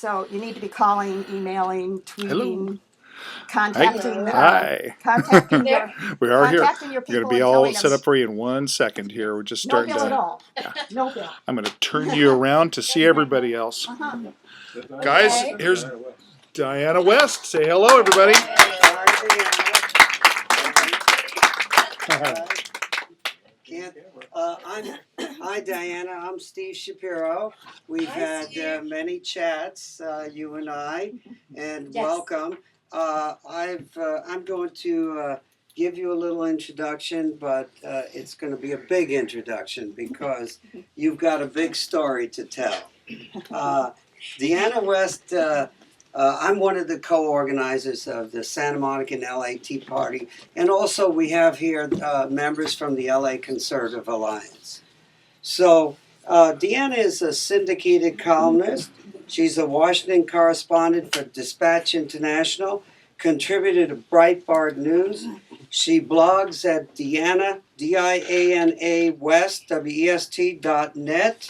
So you need to be calling, emailing, tweeting, Hello. contacting, Hi. contacting your We are here. contacting your We're going to people be and all telling set them up for you in 1 second here. We're just no starting bill at to. all. Yeah. No bill. I'm going to turn you around to see everybody else. Guys, Okay. here's Diana West. Say hello, everybody. Hi, Diana. I'm Steve Shapiro. We've Hi, had Steve. many chats, you and I, and Yes. welcome. I'm going to give you a little introduction, but it's going to be a big introduction because you've got a big story to tell. Deanna West. I'm one of the co-organizers of the Santa Monica and LA Tea Party, and also we have here members from the LA Conservative Alliance. So Deanna is a syndicated columnist. She's a Washington correspondent for Dispatch International, contributed to Breitbart News. She blogs at Deanna, D-I-A-N-A West, W-E-S-T.net,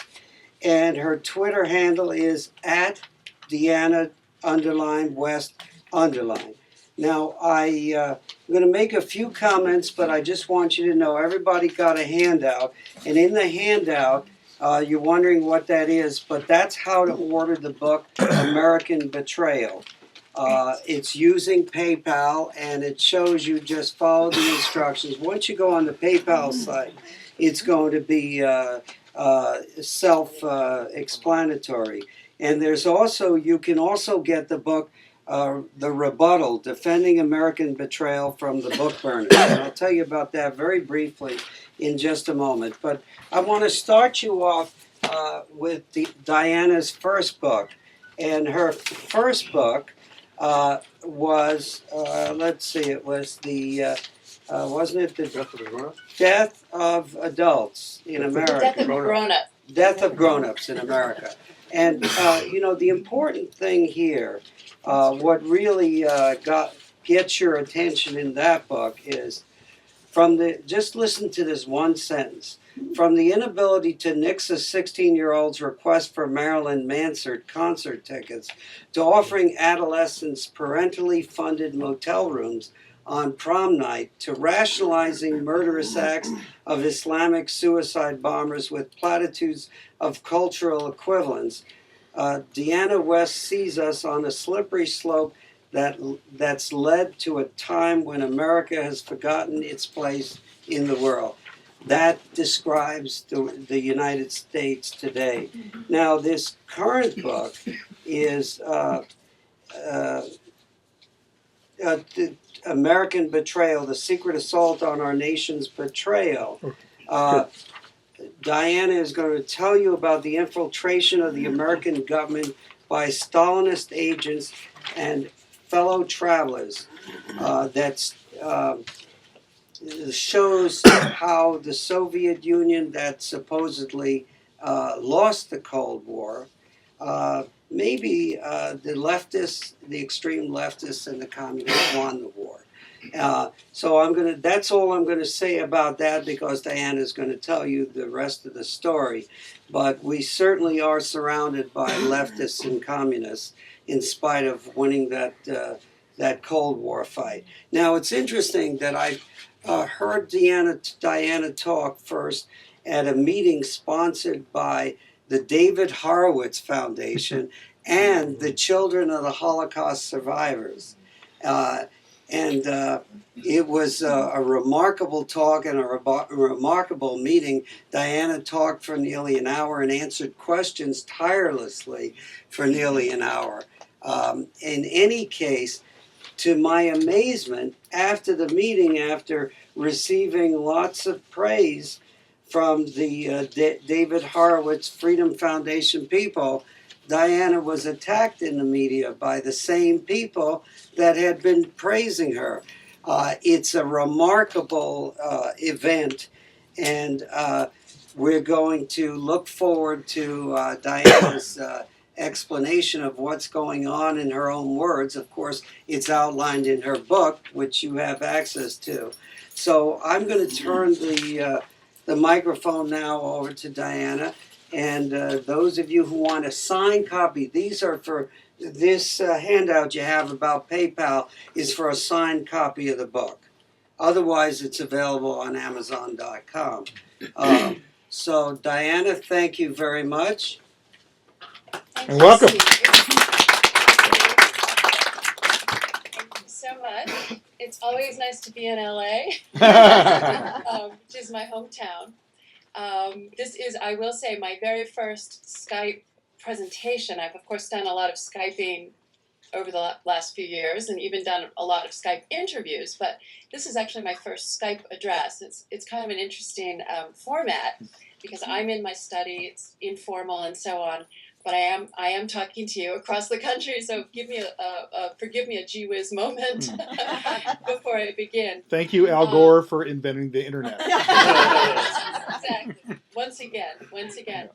and her Twitter handle is at Deanna _West _. Now, I'm going to make a few comments, but I just want you to know everybody got a handout. And in the handout, you're wondering what that is, but that's how to order the book, American Betrayal. It's using PayPal, and it shows you just follow the instructions. Once you go on the PayPal site, it's going to be self-explanatory. And there's also, you can also get the book, The Rebuttal, Defending American Betrayal from the Book Burners. And I'll tell you about that very briefly in just a moment. But I want to start you off with Diana's first book. And her first book was, let's see, it was the, wasn't it the Death of Adults in America? Death of grown-up. Death of Grown-ups in America. And, the important thing here, what really gets your attention in that book is just listen to this one sentence. From the inability to nix a 16-year-old's request for Marilyn Manson concert tickets to offering adolescents parentally funded motel rooms on prom night to rationalizing murderous acts of Islamic suicide bombers with platitudes of cultural equivalence, Deanna West sees us on a slippery slope that's led to a time when America has forgotten its place in the world. That describes the United States today. Now, this current book is American Betrayal, The Secret Assault on Our Nation's Betrayal. Diana is going to tell you about the infiltration of the American government by Stalinist agents and fellow travelers. That shows how the Soviet Union that supposedly lost the Cold War, maybe the leftists, the extreme leftists and the communists won the war. So that's all I'm going to say about that, because Diana is going to tell you the rest of the story. But we certainly are surrounded by leftists and communists in spite of winning that Cold War fight. Now, it's interesting that I heard Diana talk first at a meeting sponsored by the David Horowitz Foundation and the Children of the Holocaust Survivors. It was a remarkable talk and a remarkable meeting. Diana talked for nearly an hour and answered questions tirelessly for nearly an hour. In any case, to my amazement, after the meeting, after receiving lots of praise from the David Horowitz Freedom Foundation people, Diana was attacked in the media by the same people that had been praising her. It's a remarkable event, and we're going to look forward to Diana's explanation of what's going on in her own words. Of course, it's outlined in her book, which you have access to. So I'm going to turn the microphone now over to Diana. And those of you who want a signed copy, these are for this handout you have about PayPal is for a signed copy of the book. Otherwise, it's available on Amazon.com. So, Diana, thank you very much. Thank You're you, welcome. Steve. Thank you so much. It's always nice to be in LA, which is my hometown. This is, I will say, my very first Skype presentation. I've, of course, done a lot of Skyping over the last few years and even done a lot of Skype interviews, but this is actually my first Skype address. It's kind of an interesting format because I'm in my study, it's informal and so on, but I am talking to you across the country, so forgive me a gee whiz moment before I begin. Thank you, Al Gore, for inventing the internet. Exactly. Once again.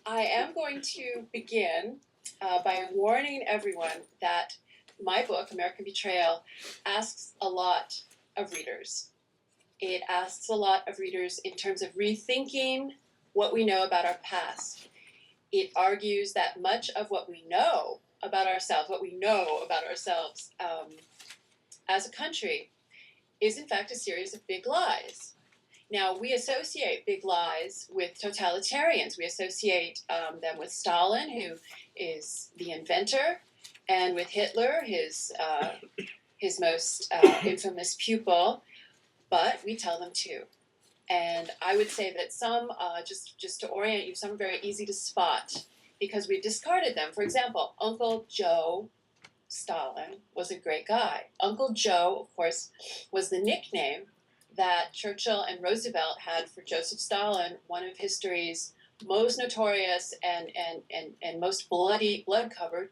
I am going to begin by warning everyone that my book, American Betrayal, asks a lot of readers. It asks a lot of readers in terms of rethinking what we know about our past. It argues that much of what we know about ourselves, as a country, is in fact a series of big lies. Now, we associate big lies with totalitarians. We associate them with Stalin, who is the inventor, and with Hitler, his most infamous pupil. But we tell them too. And I would say that some, just to orient you, some are very easy to spot because we've discarded them. For example, Uncle Joe Stalin was a great guy. Uncle Joe, of course, was the nickname that Churchill and Roosevelt had for Joseph Stalin, one of history's most notorious and most blood-covered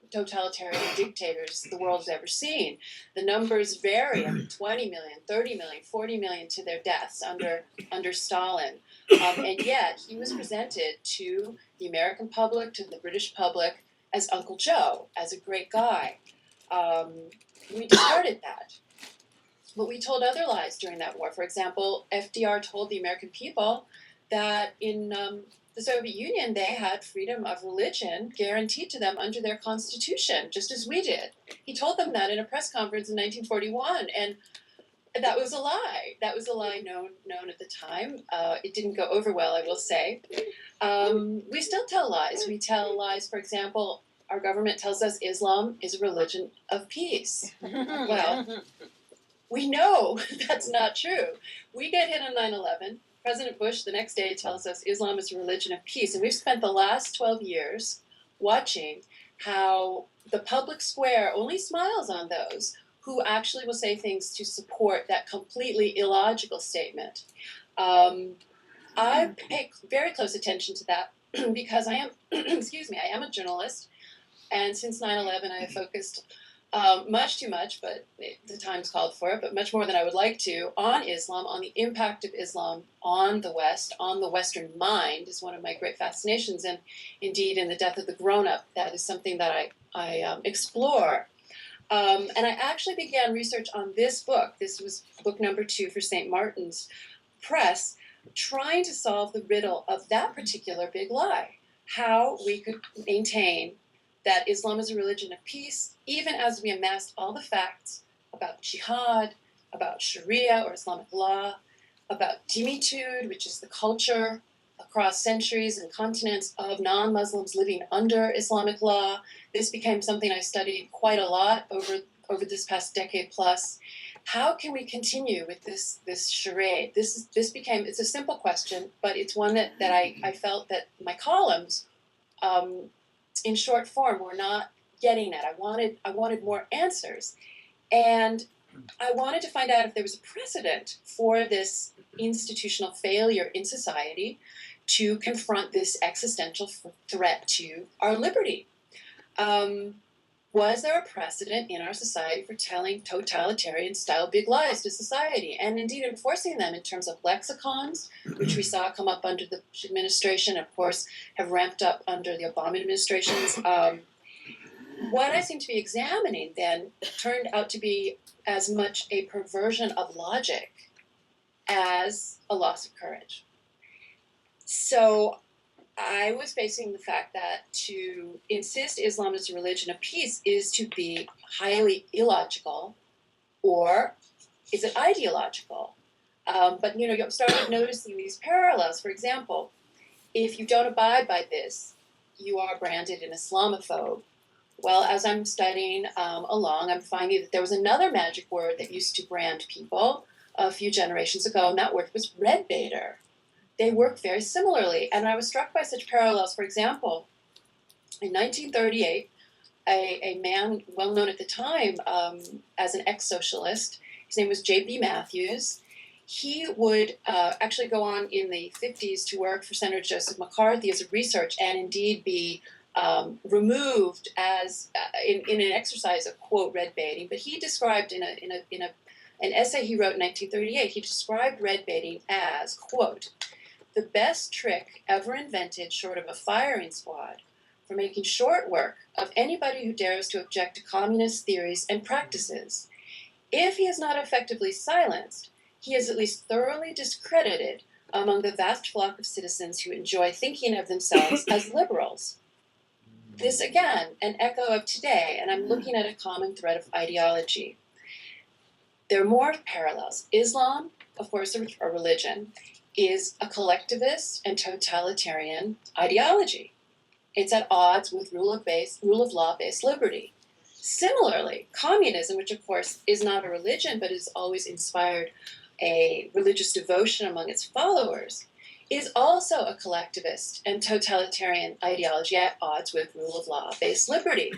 totalitarian dictators the world has ever seen. The numbers vary, 20 million, 30 million, 40 million to their deaths under Stalin. And yet he was presented to the American public, to the British public, as Uncle Joe, as a great guy. We discarded that. But we told other lies during that war. For example, FDR told the American people that in the Soviet Union, they had freedom of religion guaranteed to them under their constitution, just as we did. He told them that in a press conference in 1941, and that was a lie. That was a lie known at the time. It didn't go over well, I will say. We still tell lies. We tell lies, for example, our government tells us Islam is a religion of peace. Well, we know that's not true. We get hit on 9/11. President Bush the next day tells us Islam is a religion of peace. And we've spent the last 12 years watching how the public square only smiles on those who actually will say things to support that completely illogical statement. I pay very close attention to that because I am, I am a journalist. And since 9/11, I have focused much too much, but the time's called for it, but much more than I would like to, on Islam, on the impact of Islam on the West, on the Western mind is one of my great fascinations. And indeed, in The Death of the Grown-Up, that is something that I explore. And I actually began research on this book. This was book number 2 for St. Martin's Press, trying to solve the riddle of that particular big lie, how we could maintain that Islam is a religion of peace, even as we amassed all the facts about jihad, about Sharia or Islamic law, about dhimmitud, which is the culture across centuries and continents of non-Muslims living under Islamic law. This became something I studied quite a lot over this past decade plus. How can we continue with this charade? It's a simple question, but it's one that I felt that my columns, in short form, were not getting at. I wanted more answers, and I wanted to find out if there was a precedent for this institutional failure in society to confront this existential threat to our liberty. Was there a precedent in our society for telling totalitarian-style big lies to society, and indeed enforcing them in terms of lexicons, which we saw come up under the Bush administration, of course, have ramped up under the Obama administrations? What I seemed to be examining then turned out to be as much a perversion of logic as a loss of courage. So I was facing the fact that to insist Islam is a religion of peace is to be highly illogical, or is it ideological? But you started noticing these parallels. For example, if you don't abide by this, you are branded an Islamophobe. Well, as I'm studying along, I'm finding that there was another magic word that used to brand people a few generations ago, and that word was red baiter. They work very similarly, and I was struck by such parallels. For example, in 1938, a man well known at the time as an ex-socialist, his name was J.B. Matthews. He would actually go on in the 50s to work for Senator Joseph McCarthy as a research, and indeed be removed as in an exercise of quote red baiting. But he described in an essay he wrote in 1938, he described red baiting as quote the best trick ever invented short of a firing squad for making short work of anybody who dares to object to communist theories and practices. If he is not effectively silenced, he is at least thoroughly discredited among the vast flock of citizens who enjoy thinking of themselves as liberals. This, again, an echo of today, and I'm looking at a common thread of ideology. There are more parallels. Islam, of course, a religion, is a collectivist and totalitarian ideology. It's at odds with rule of law-based liberty. Similarly, communism, which of course is not a religion but has always inspired a religious devotion among its followers, is also a collectivist and totalitarian ideology at odds with rule of law-based liberty.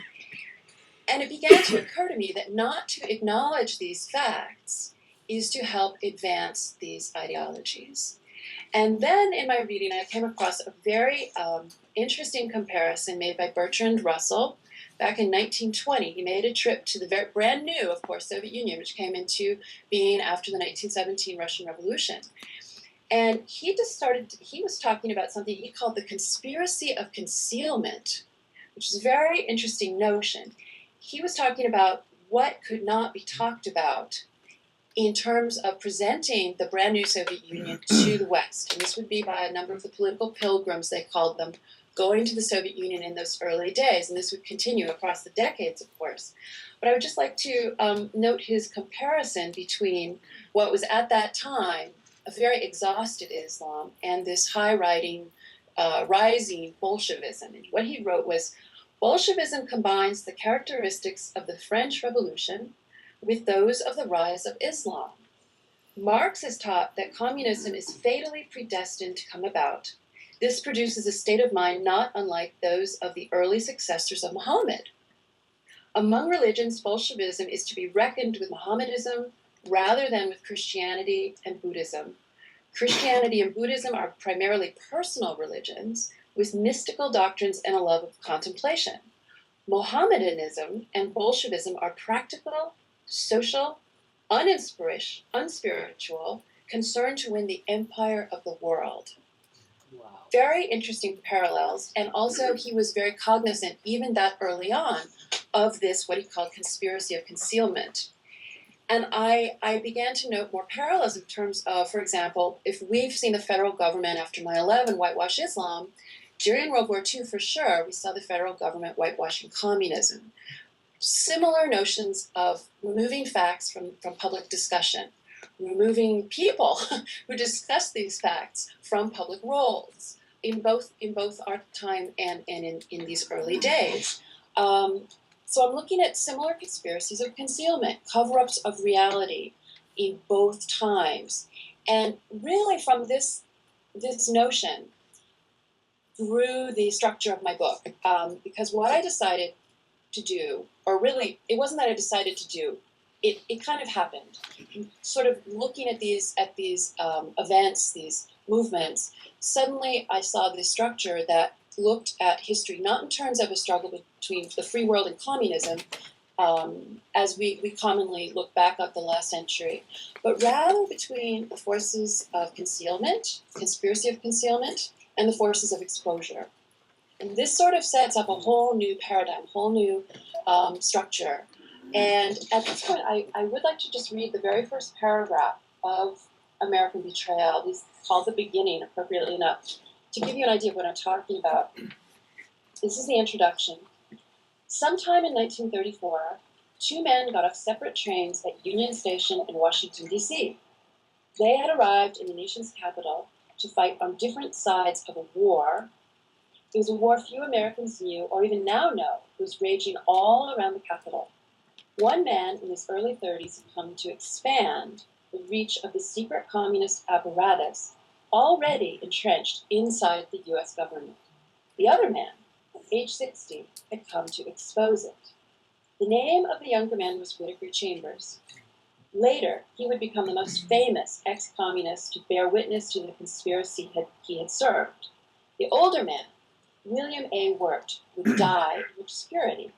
And it began to occur to me that not to acknowledge these facts is to help advance these ideologies. And then in my reading, I came across a very interesting comparison made by Bertrand Russell back in 1920. He made a trip to the very brand new, of course, Soviet Union, which came into being after the 1917 Russian Revolution. And he was talking about something he called the conspiracy of concealment, which is a very interesting notion. He was talking about what could not be talked about in terms of presenting the brand new Soviet Union to the West. And this would be by a number of the political pilgrims, they called them, going to the Soviet Union in those early days. And this would continue across the decades, of course. But I would just like to note his comparison between what was at that time a very exhausted Islam and this rising Bolshevism. And what he wrote was, Bolshevism combines the characteristics of the French Revolution with those of the rise of Islam. Marx has taught that communism is fatally predestined to come about. This produces a state of mind not unlike those of the early successors of Muhammad. Among religions, Bolshevism is to be reckoned with Mohammedanism rather than with Christianity and Buddhism. Christianity and Buddhism are primarily personal religions with mystical doctrines and a love of contemplation. Mohammedanism and Bolshevism are practical, social, unspiritual, concerned to win the empire of the world. Wow. Very interesting parallels, and also he was very cognizant, even that early on, of this, what he called conspiracy of concealment. And I began to note more parallels in terms of, for example, if we've seen the federal government after 9/11 whitewash Islam, during World War II, for sure, we saw the federal government whitewashing communism. Similar notions of removing facts from public discussion, removing people who discuss these facts from public roles in both our time and in these early days. So I'm looking at similar conspiracies of concealment, cover-ups of reality in both times. And really from this notion through the structure of my book, because what I decided to do, or really, it wasn't that I decided to do, it kind of happened. Sort of looking at these events, these movements, suddenly I saw this structure that looked at history not in terms of a struggle between the free world and communism, as we commonly look back at the last century, but rather between the forces of concealment, conspiracy of concealment, and the forces of exposure. And this sort of sets up a whole new paradigm, whole new structure. And at this point, I would like to just read the very first paragraph of American Betrayal. It's called The Beginning, appropriately enough, to give you an idea of what I'm talking about, this is the introduction. Sometime in 1934, two men got off separate trains at Union Station in Washington, D.C. They had arrived in the nation's capital to fight on different sides of a war. It was a war few Americans knew, or even now know, was raging all around the capital. One man in his early 30s had come to expand the reach of the secret communist apparatus already entrenched inside the U.S. government. The other man, age 60, had come to expose it. The name of the younger man was Whittaker Chambers. Later, he would become the most famous ex-communist to bear witness to the conspiracy he had served. The older man, William A. Wirt, would die in obscurity.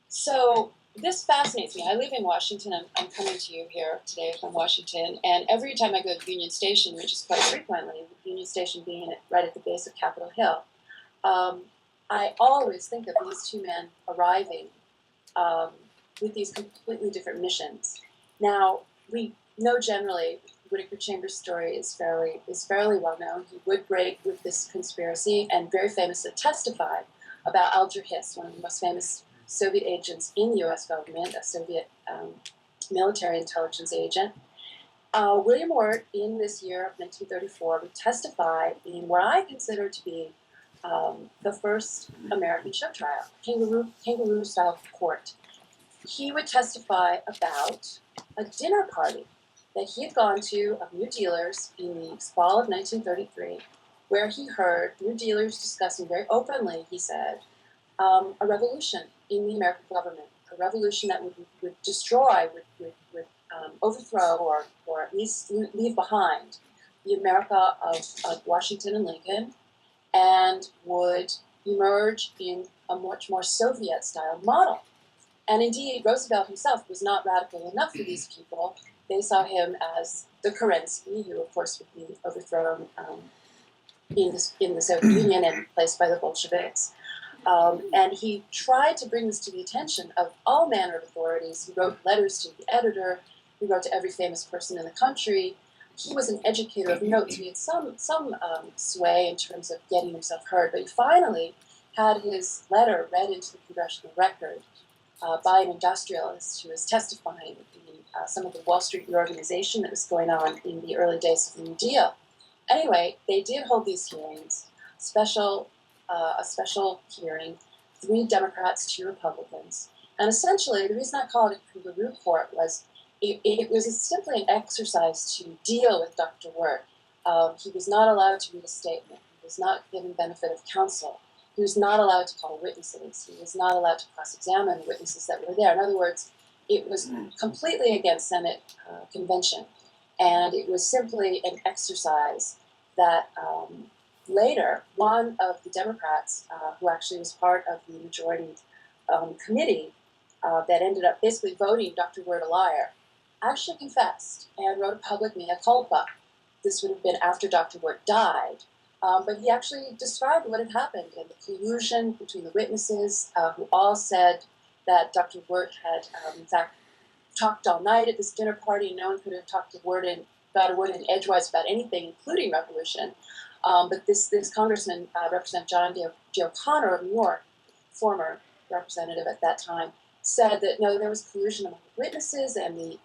So this fascinates me. I live in Washington. I'm coming to you here today from Washington, and every time I go to Union Station, which is quite frequently, Union Station being right at the base of Capitol Hill, I always think of these two men arriving with these completely different missions. Now, we know generally Whittaker Chambers' story is fairly well known. He would break with this conspiracy and very famously testify about Alger Hiss, one of the most famous Soviet agents in the U.S. government, a Soviet military intelligence agent. William Wirt, in this year of 1934, would testify in what I consider to be the first American show trial, kangaroo-style court. He would testify about a dinner party that he had gone to of new dealers in the fall of 1933, where he heard new dealers discussing very openly, he said, a revolution in the American government, a revolution that would destroy, would overthrow, or at least leave behind the America of Washington and Lincoln, and would emerge in a much more Soviet-style model. And indeed, Roosevelt himself was not radical enough for these people. They saw him as the Kerensky, who, of course, would be overthrown in the Soviet Union and replaced by the Bolsheviks. And he tried to bring this to the attention of all manner of authorities. He wrote letters to the editor. He wrote to every famous person in the country. He was an educator of note, so he had some sway in terms of getting himself heard. But he finally had his letter read into the congressional record by an industrialist who was testifying in some of the Wall Street reorganization that was going on in the early days of the New Deal. Anyway, they did hold these hearings, a special hearing, 3 Democrats, 2 Republicans. And essentially, the reason I call it a kangaroo court was it was simply an exercise to deal with Dr. Wirt. He was not allowed to read a statement. He was not given benefit of counsel. He was not allowed to call witnesses. He was not allowed to cross-examine the witnesses that were there. In other words, it was completely against Senate convention. And it was simply an exercise that later, one of the Democrats, who actually was part of the majority committee that ended up basically voting Dr. Wirt a liar, actually confessed and wrote a public mea culpa. This would have been after Dr. Wirt died. But he actually described what had happened and the collusion between the witnesses, who all said that Dr. Wirt had, in fact, talked all night at this dinner party. No one could have talked about a word in edgewise about anything, including revolution. But this congressman, Representative John D. O'Connor of New York, former representative at that time, said that no, there was collusion among the witnesses, and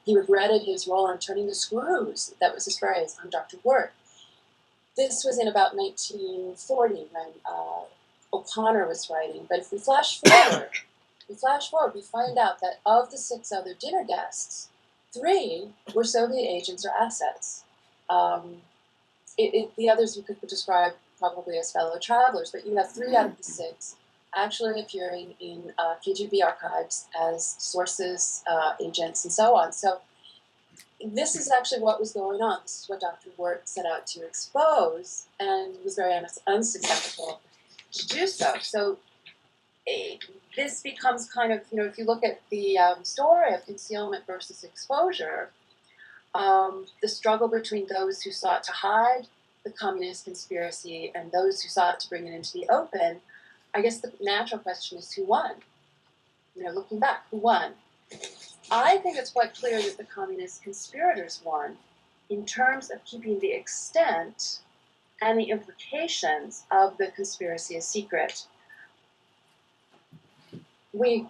he regretted his role in turning the screws, that was his phrase, on Dr. Wirt. This was in about 1940 when O'Connor was writing. But if we flash forward, we find out that of the 6 other dinner guests, 3 were Soviet agents or assets. The others you could describe probably as fellow travelers, but you have 3 out of the 6 actually appearing in KGB archives as sources, agents, and so on. So this is actually what was going on. This is what Dr. Wirt set out to expose, and was very unsuccessful to do so. So this becomes kind of, if you look at the story of concealment versus exposure, the struggle between those who sought to hide the communist conspiracy and those who sought to bring it into the open, I guess the natural question is who won? Looking back, who won? I think it's quite clear that the communist conspirators won in terms of keeping the extent and the implications of the conspiracy as secret, we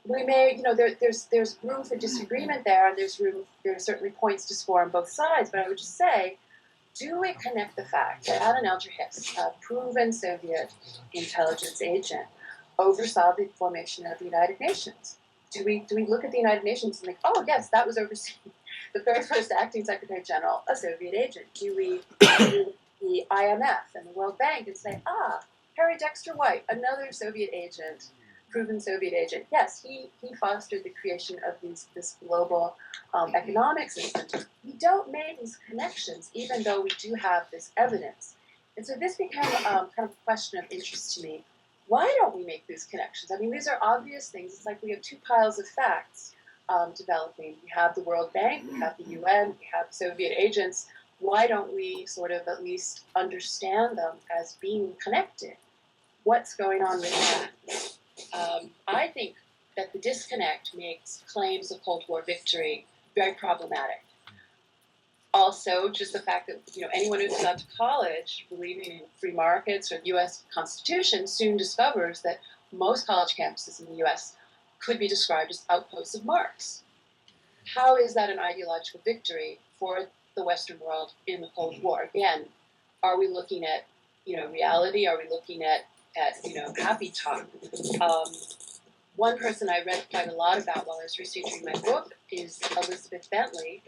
may, there's room for disagreement there, and there are certainly points to score on both sides, but I would just say, do we connect the fact that Adnan al-Juhayf, a proven Soviet intelligence agent, oversaw the formation of the United Nations? Do we look at the United Nations and think, oh yes, that was overseen, the very first acting Secretary General, a Soviet agent? Do we do the IMF and the World Bank and say, Harry Dexter White, another Soviet agent, proven Soviet agent? Yes, he fostered the creation of this global economic system. We don't make these connections, even though we do have this evidence. And so this became kind of a question of interest to me. Why don't we make these connections? I mean, these are obvious things. It's like we have two piles of facts developing. We have the World Bank, we have the UN, we have Soviet agents. Why don't we sort of at least understand them as being connected? What's going on with that? I think that the disconnect makes claims of Cold War victory very problematic. Also, just the fact that anyone who goes out to college believing in free markets or the U.S. Constitution soon discovers that most college campuses in the U.S. could be described as outposts of Marx. How is that an ideological victory for the Western world in the Cold War? Again, are we looking at reality? Are we looking at happy talk? One person I read quite a lot about while I was researching my book is Elizabeth Bentley.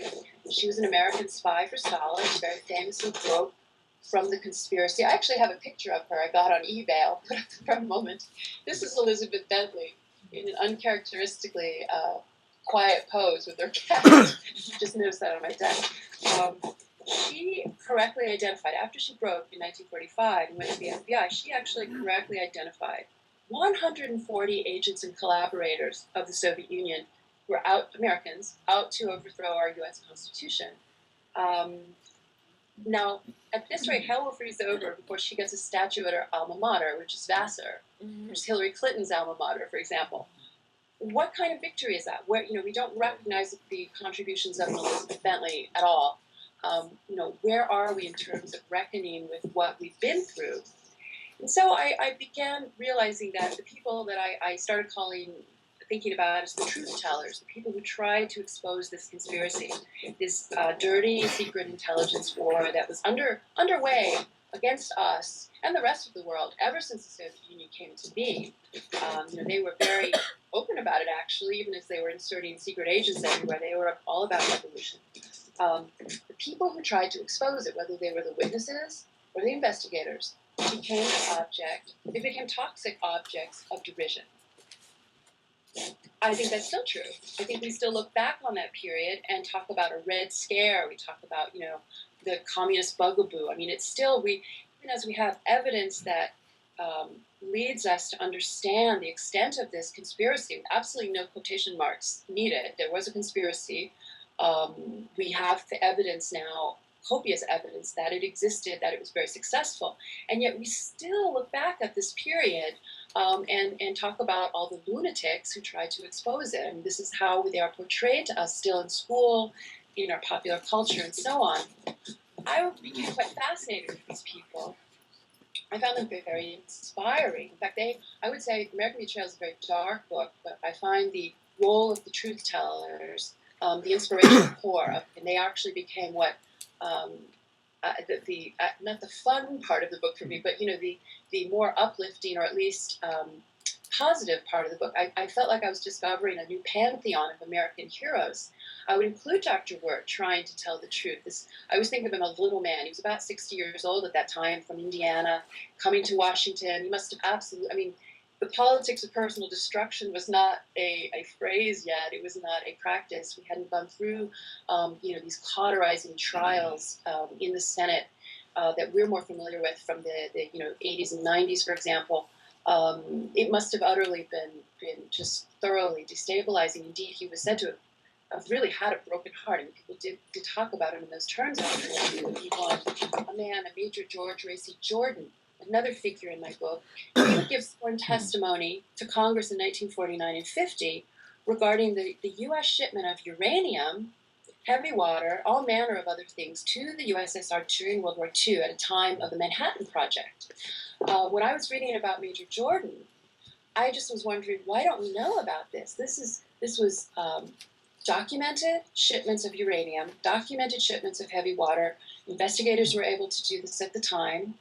She was an American spy for Stalin. She very famously broke from the conspiracy. I actually have a picture of her I got on eBay. I'll put up for a moment. This is Elizabeth Bentley in an uncharacteristically quiet pose with her cat. Just noticed that on my desk. She correctly identified, after she broke in 1945 and went to the FBI, she actually correctly identified 140 agents and collaborators of the Soviet Union were Americans, out to overthrow our U.S. Constitution. Now, at this rate, hell will freeze over before she gets a statue at her alma mater, which is Vassar, which is Hillary Clinton's alma mater, for example. What kind of victory is that? Where we don't recognize the contributions of Elizabeth Bentley at all. Where are we in terms of reckoning with what we've been through? And so I began realizing that the people that I started thinking about as the truth tellers, the people who tried to expose this conspiracy, this dirty secret intelligence war that was underway against us and the rest of the world ever since the Soviet Union came into being. They were very open about it, actually, even as they were inserting secret agents everywhere. They were all about revolution. The people who tried to expose it, whether they were the witnesses or the investigators, became toxic objects of derision. I think that's still true. I think we still look back on that period and talk about a Red Scare. We talk about, the communist bugaboo. I mean, it's still, even as we have evidence that leads us to understand the extent of this conspiracy, with absolutely no quotation marks needed. There was a conspiracy. We have the evidence now, copious evidence that it existed, that it was very successful. And yet we still look back at this period and talk about all the lunatics who tried to expose it. And this is how they are portrayed to us still in school, in our popular culture, and so on. I became quite fascinated with these people. I found them very inspiring. In fact, I would say American Betrayal is a very dark book, but I find the role of the truth tellers, the inspirational core of, and they actually became what not the fun part of the book for me, but the more uplifting or at least positive part of the book. I felt like I was discovering a new pantheon of American heroes. I would include Dr. Wirt trying to tell the truth. I always think of him as a little man. He was about 60 years old at that time, from Indiana, coming to Washington. He must have the politics of personal destruction was not a phrase yet. It was not a practice. We hadn't gone through, these cauterizing trials in the Senate that we're more familiar with from the 80s and 90s, for example. It must have utterly been just thoroughly destabilizing. Indeed, he was said to have really had a broken heart. I mean, people did talk about him in those terms. A Major George Racy Jordan, another figure in my book. He would give sworn testimony to Congress in 1949 and 50 regarding the U.S. shipment of uranium heavy water, all manner of other things to the USSR during World War II at a time of the Manhattan Project. When I was reading about Major Jordan, I just was wondering, why don't we know about this? This was documented shipments of uranium, documented shipments of heavy water. Investigators were able to do this at the time.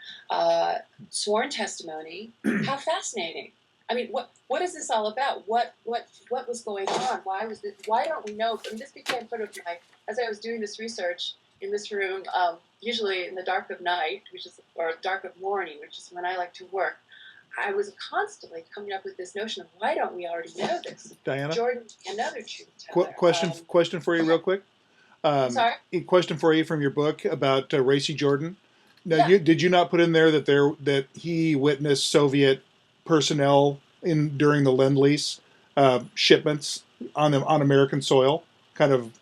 Sworn testimony. How fascinating! I mean, what is this all about? What was going on? Why was this? Why don't we know? And this became sort of my, as I was doing this research in this room, usually in the dark of night, or dark of morning, which is when I like to work. I was constantly coming up with this notion of why don't we already know this? Diana? Jordan, another truth teller. Question for you real quick. Sorry? A question for you from your book about Racy Jordan. Now, Yeah. did you not put in there that he witnessed Soviet personnel during the Lend-Lease shipments on American soil? Kind of,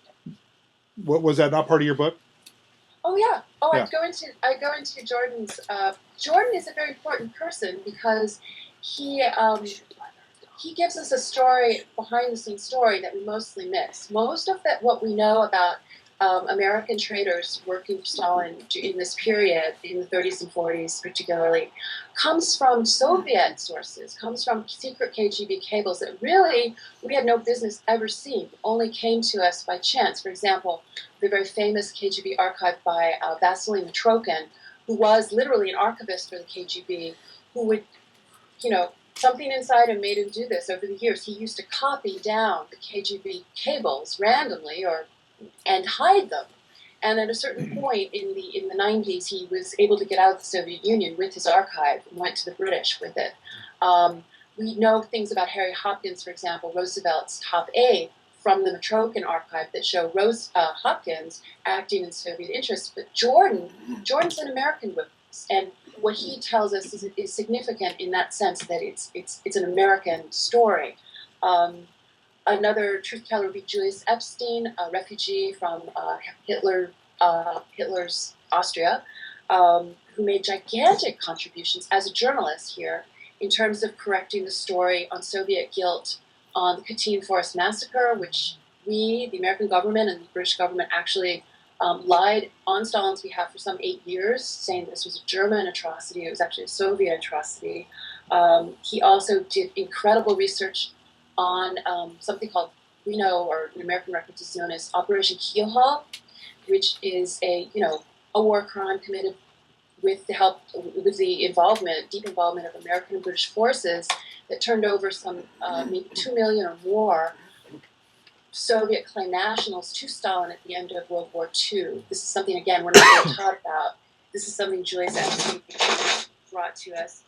what was that not part of your book? Oh yeah. Oh, Yeah. I go into Jordan's. Jordan is a very important person because he gives us a story, behind the scenes story that we mostly miss. Most of what we know about American traders working for Stalin in this period, in the 30s and 40s particularly, comes from Soviet sources, comes from secret KGB cables that really we had no business ever seeing, only came to us by chance. For example, the very famous KGB archive by Vasily Mitrokhin, who was literally an archivist for the KGB, who would, something inside him made him do this over the years. He used to copy down the KGB cables randomly and hide them. And at a certain point in the 90s, he was able to get out of the Soviet Union with his archive and went to the British with it. We know things about Harry Hopkins, for example, Roosevelt's top aide, from the Mitrokhin archive that show Hopkins acting in Soviet interests. But Jordan's an American witness, and what he tells us is significant in that sense that it's an American story. Another truth teller would be Julius Epstein, a refugee from Hitler's Austria, who made gigantic contributions as a journalist here in terms of correcting the story on Soviet guilt on the Katyn Forest Massacre, which the American government and the British government actually lied on Stalin's behalf for some 8 years, saying this was a German atrocity. It was actually a Soviet atrocity. He also did incredible research on something called, or in American records is known as Operation Keelhaul, which is a war crime committed with the deep involvement of American and British forces that turned over some maybe 2 million or more Soviet claimed nationals to Stalin at the end of World War II. This is something, again, we're not going to talk about. This is something Julius Epstein brought to us.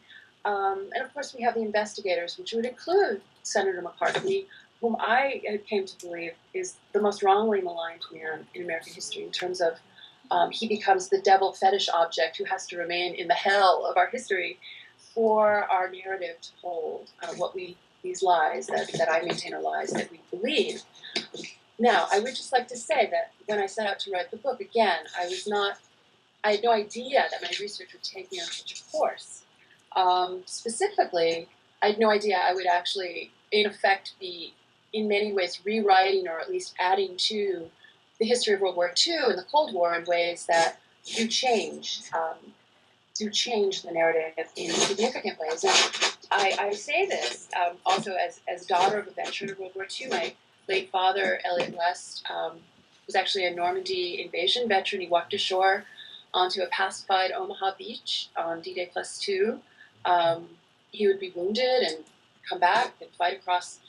And of course, we have the investigators, which would include Senator McCarthy, whom I came to believe is the most wrongly maligned man in American history in terms of he becomes the devil fetish object who has to remain in the hell of our history for our narrative to hold these lies that I maintain are lies that we believe. Now, I would just like to say that when I set out to write the book, again, I had no idea that my research would take me on such a course. Specifically, I had no idea I would actually, in effect, be in many ways rewriting or at least adding to the history of World War II and the Cold War in ways that do change the narrative in significant ways. And I say this also as daughter of a veteran of World War II. My late father, Elliot West, was actually a Normandy invasion veteran. He walked ashore onto a pacified Omaha beach on D-Day +2. He would be wounded and come back and fight across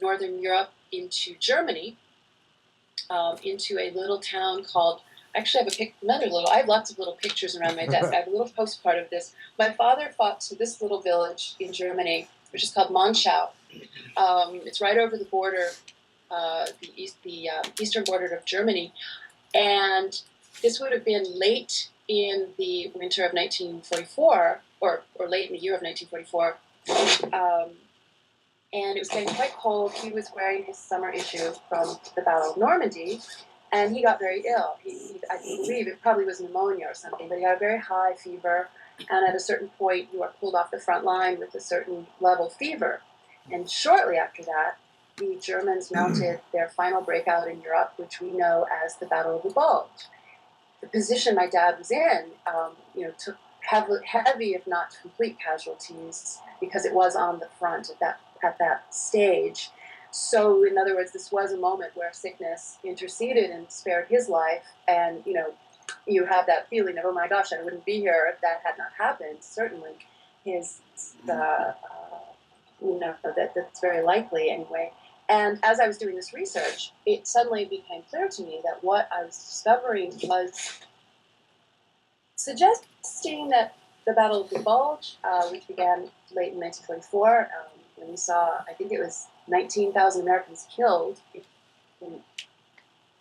Northern Europe into Germany, into a little town called, I actually have I have lots of little pictures around my desk. I have a little postcard of this. My father fought to this little village in Germany, which is called Monschau. It's right over the border, the eastern border of Germany. And this would have been late in the winter of 1944, or late in the year of 1944. And it was getting quite cold. He was wearing his summer issue from the Battle of Normandy, and he got very ill. I believe it probably was pneumonia or something, but he had a very high fever, and at a certain point, you are pulled off the front line with a certain level fever. And shortly after that, the Germans mounted their final breakout in Europe, which we know as the Battle of the Bulge. The position my dad was in, took heavy, if not complete, casualties because it was on the front at that stage. So, in other words, this was a moment where sickness interceded and spared his life, and you have that feeling of, oh my gosh, I wouldn't be here if that had not happened. Certainly, that's very likely anyway. And as I was doing this research, it suddenly became clear to me that what I was discovering was suggesting that the Battle of the Bulge, which began late in 1944, when we saw, I think it was 19,000 Americans killed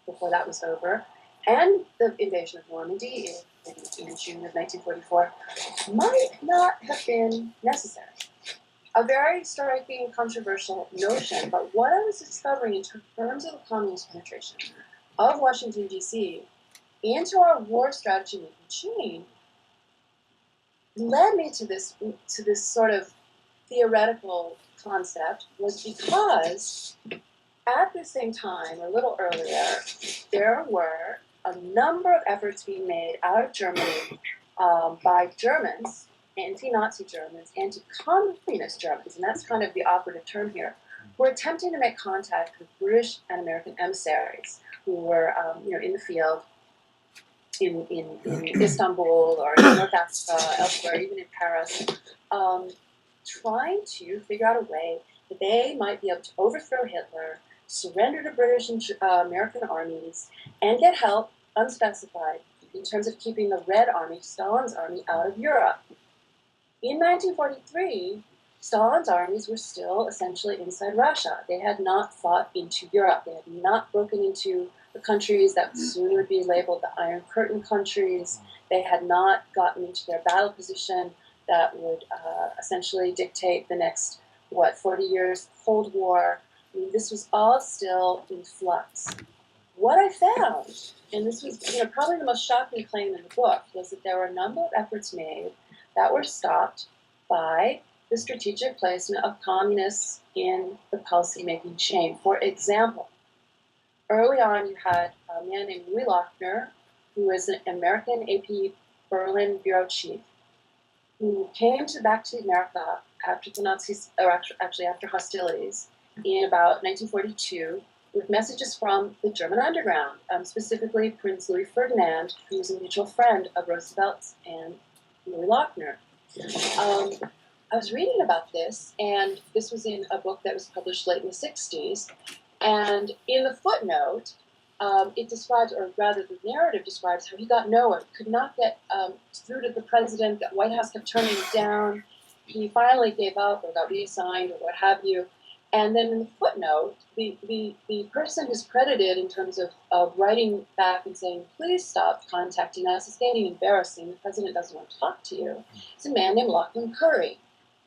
before that was over, and the invasion of Normandy in June of 1944, might not have been necessary. A very striking, controversial notion, but what I was discovering in terms of the communist penetration of Washington, D.C. into our war strategy making chain led me to this sort of theoretical concept was because at the same time, a little earlier, there were a number of efforts being made out of Germany by Germans, anti-Nazi Germans, anti-communist Germans, and that's kind of the operative term here, who were attempting to make contact with British and American emissaries who were, in the field in Istanbul or in North Africa, elsewhere, even in Paris, trying to figure out a way that they might be able to overthrow Hitler, surrender to British and American armies, and get help, unspecified, in terms of keeping the Red Army, Stalin's army, out of Europe. In 1943, Stalin's armies were still essentially inside Russia. They had not fought into Europe. They had not broken into the countries that soon would be labeled the Iron Curtain countries. They had not gotten into their battle position that would essentially dictate the next, 40 years, Cold War. I mean, this was all still in flux. What I found, and this was probably the most shocking claim in the book, was that there were a number of efforts made that were stopped by the strategic placement of communists in the policy-making chain. For example, early on you had a man named Louis Lochner, who was an American AP Berlin bureau chief, who came back to America after the Nazis, or actually after hostilities, in about 1942, with messages from the German underground, specifically Prince Louis Ferdinand, who was a mutual friend of Roosevelt's and Louis Lochner. I was reading about this, and this was in a book that was published late in the 60s, and in the footnote, it describes, or rather the narrative describes, how he got nowhere, could not get through to the president, the White House kept turning him down, he finally gave up or got reassigned or what have you. And then in the footnote, the person who's credited in terms of writing back and saying, please stop contacting us, it's getting embarrassing, the president doesn't want to talk to you, is a man named Lachlan Curry,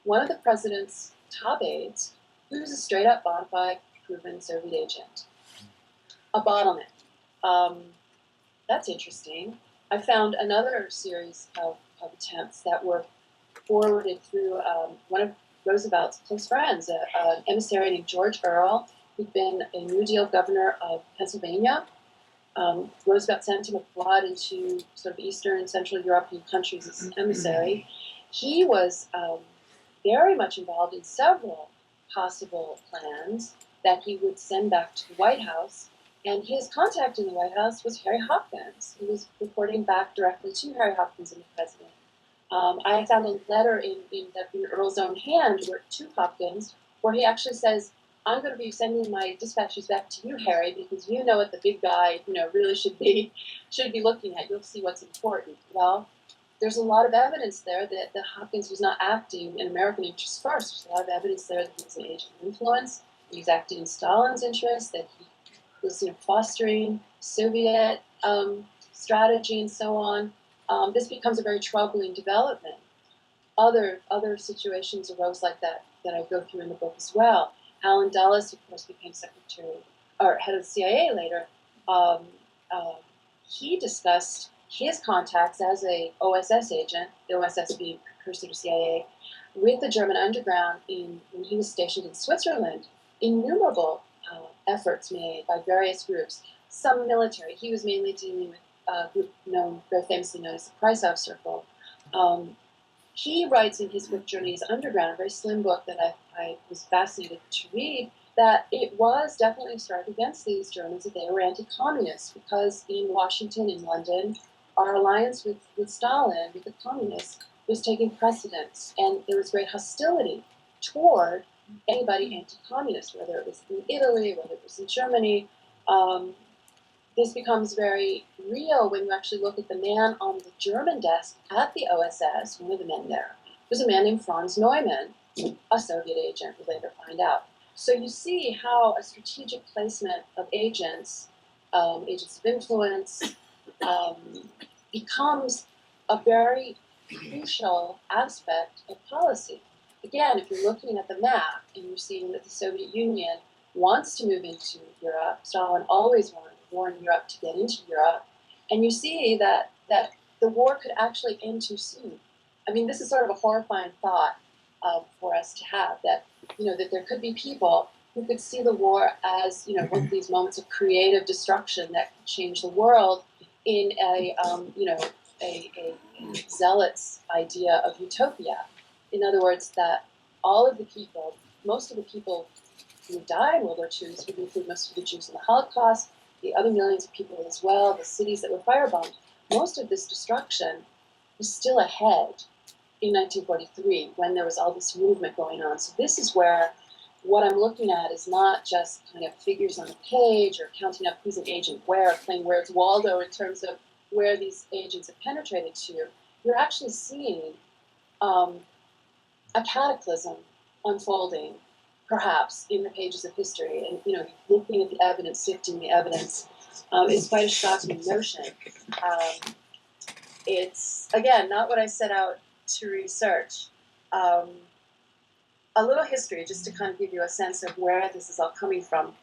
one of the president's top aides, who's a straight-up bona fide, proven Soviet agent. A bottleneck. That's interesting. I found another series of attempts that were forwarded through one of Roosevelt's close friends, an emissary named George Earle, who'd been a New Deal governor of Pennsylvania. Roosevelt sent him abroad into sort of Eastern and Central European countries as an emissary. He was very much involved in several possible plans that he would send back to the White House. And his contact in the White House was Harry Hopkins. He was reporting back directly to Harry Hopkins and the president. I found a letter in Earl's own hand to Hopkins where he actually says, I'm going to be sending my dispatches back to you, Harry, because you know what the big guy really should be looking at. You'll see what's important. Well, there's a lot of evidence there that Hopkins was not acting in American interests first. There's a lot of evidence there that he was an agent of influence. He was acting in Stalin's interest, that he was fostering Soviet strategy and so on. This becomes a very troubling development. Other situations arose like that I go through in the book as well. Allen Dulles, of course, became secretary or head of the CIA later. He discussed his contacts as a OSS agent, the OSS being precursor to CIA, with the German underground when he was stationed in Switzerland innumerable efforts made by various groups, some military. He was mainly dealing with a group known, very famously known as the Kreisau Circle. He writes in his book Journeys Underground, a very slim book that I was fascinated to read, that it was definitely a strike against these Germans, that they were anti-communist, because in Washington, in London, our alliance with Stalin, with the communists, was taking precedence, and there was great hostility toward anybody anti-communist, whether it was in Italy, whether it was in Germany. This becomes very real when you actually look at the man on the German desk at the OSS, one of the men there, was a man named Franz Neumann, a Soviet agent, we later find out. So you see how a strategic placement of agents, agents of influence, becomes a very crucial aspect of policy. Again, if you're looking at the map and you're seeing that the Soviet Union wants to move into Europe, Stalin always wanted to warn Europe to get into Europe, and you see that the war could actually end too soon. I mean, this is sort of a horrifying thought for us to have, that that there could be people who could see the war as one of these moments of creative destruction that could change the world in a zealot's idea of utopia. In other words, that all of the people, most of the people who died in World War II, this would include most of the Jews in the Holocaust, the other millions of people as well, the cities that were firebombed, most of this destruction was still ahead in 1943 when there was all this movement going on. So this is where what I'm looking at is not just kind of figures on a page or counting up who's an agent where, playing Where's Waldo in terms of where these agents have penetrated to. You're actually seeing a cataclysm unfolding, perhaps, in the pages of history. And, looking at the evidence, sifting the evidence, is quite a shocking notion. It's, again, not what I set out to research. A little history, just to kind of give you a sense of where this is all coming from.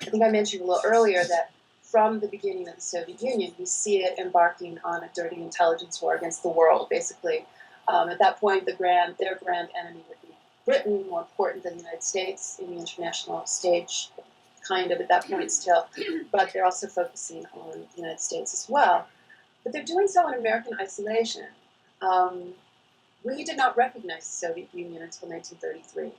I think I mentioned a little earlier that from the beginning of the Soviet Union, we see it embarking on a dirty intelligence war against the world, basically. At that point, their grand enemy would be Britain, more important than the United States in the international stage, kind of at that point still. But they're also focusing on the United States as well. But they're doing so in American isolation. We did not recognize the Soviet Union until 1933.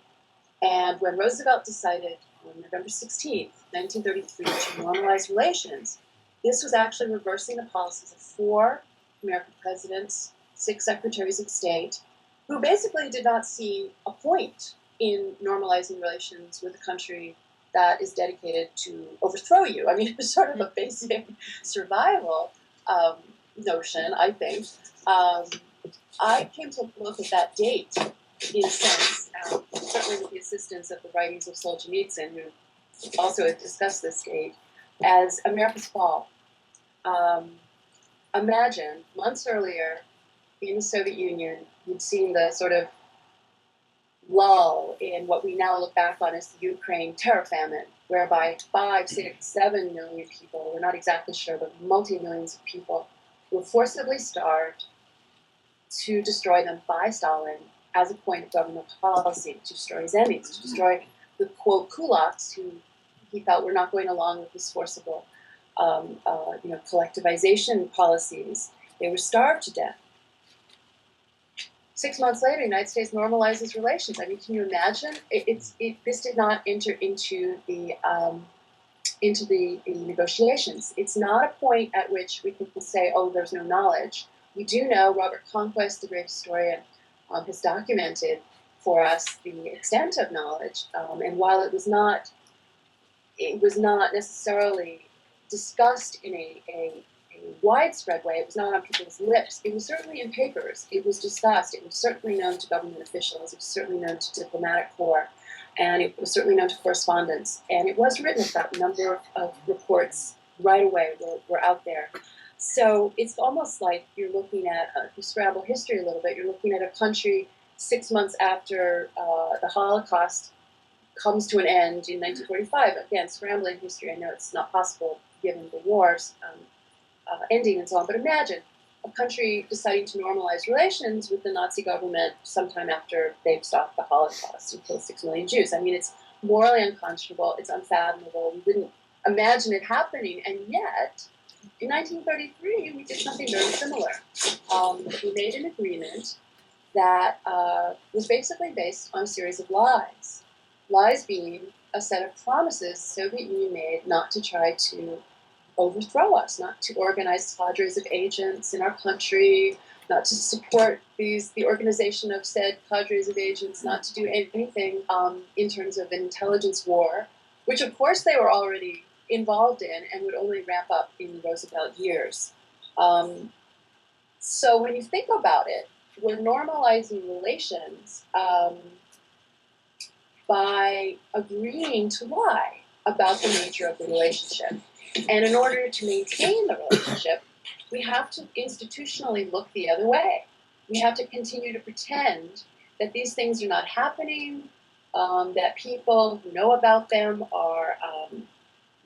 And when Roosevelt decided on November 16th, 1933, to normalize relations, this was actually reversing the policies of 4 American presidents, 6 secretaries of state, who basically did not see a point in normalizing relations with a country that is dedicated to overthrow you. I mean, it was sort of a basic survival notion, I think. I came to look at that date, in a sense, certainly with the assistance of the writings of Solzhenitsyn, who also had discussed this date, as America's fall. Imagine, months earlier, in the Soviet Union, you'd seen the sort of lull in what we now look back on as the Ukraine terror famine, whereby 5, 6, 7 million people, we're not exactly sure, but multi-millions of people were forcibly starved to destroy them by Stalin as a point of government policy, to destroy his enemies, to destroy the, quote, kulaks, who he felt were not going along with his forcible collectivization policies. They were starved to death. 6 months later, the United States normalizes relations. I mean, can you imagine? This did not enter into the negotiations. It's not a point at which we can say, oh, there's no knowledge. We do know Robert Conquest, the great historian, has documented for us the extent of knowledge. And while it was not necessarily discussed in a widespread way, it was not on people's lips. It was certainly in papers. It was discussed. It was certainly known to government officials. It was certainly known to diplomatic corps. And it was certainly known to correspondents. And it was written about. A number of reports right away were out there. So it's almost like you're looking at, if you scramble history a little bit, you're looking at a country 6 months after the Holocaust comes to an end in 1945. Again, scrambling history, I know it's not possible given the wars ending and so on, but imagine a country deciding to normalize relations with the Nazi government sometime after they've stopped the Holocaust and killed 6 million Jews. I mean, it's morally unconscionable, it's unfathomable, we wouldn't imagine it happening, and yet, in 1933, we did something very similar. We made an agreement that was basically based on a series of lies. Lies being a set of promises the Soviet Union made not to try to overthrow us, not to organize cadres of agents in our country, not to support the organization of said cadres of agents, not to do anything in terms of an intelligence war, which of course they were already involved in and would only ramp up in the Roosevelt years. So when you think about it, we're normalizing relations by agreeing to lie about the nature of the relationship. And in order to maintain the relationship, we have to institutionally look the other way. We have to continue to pretend that these things are not happening, that people who know about them are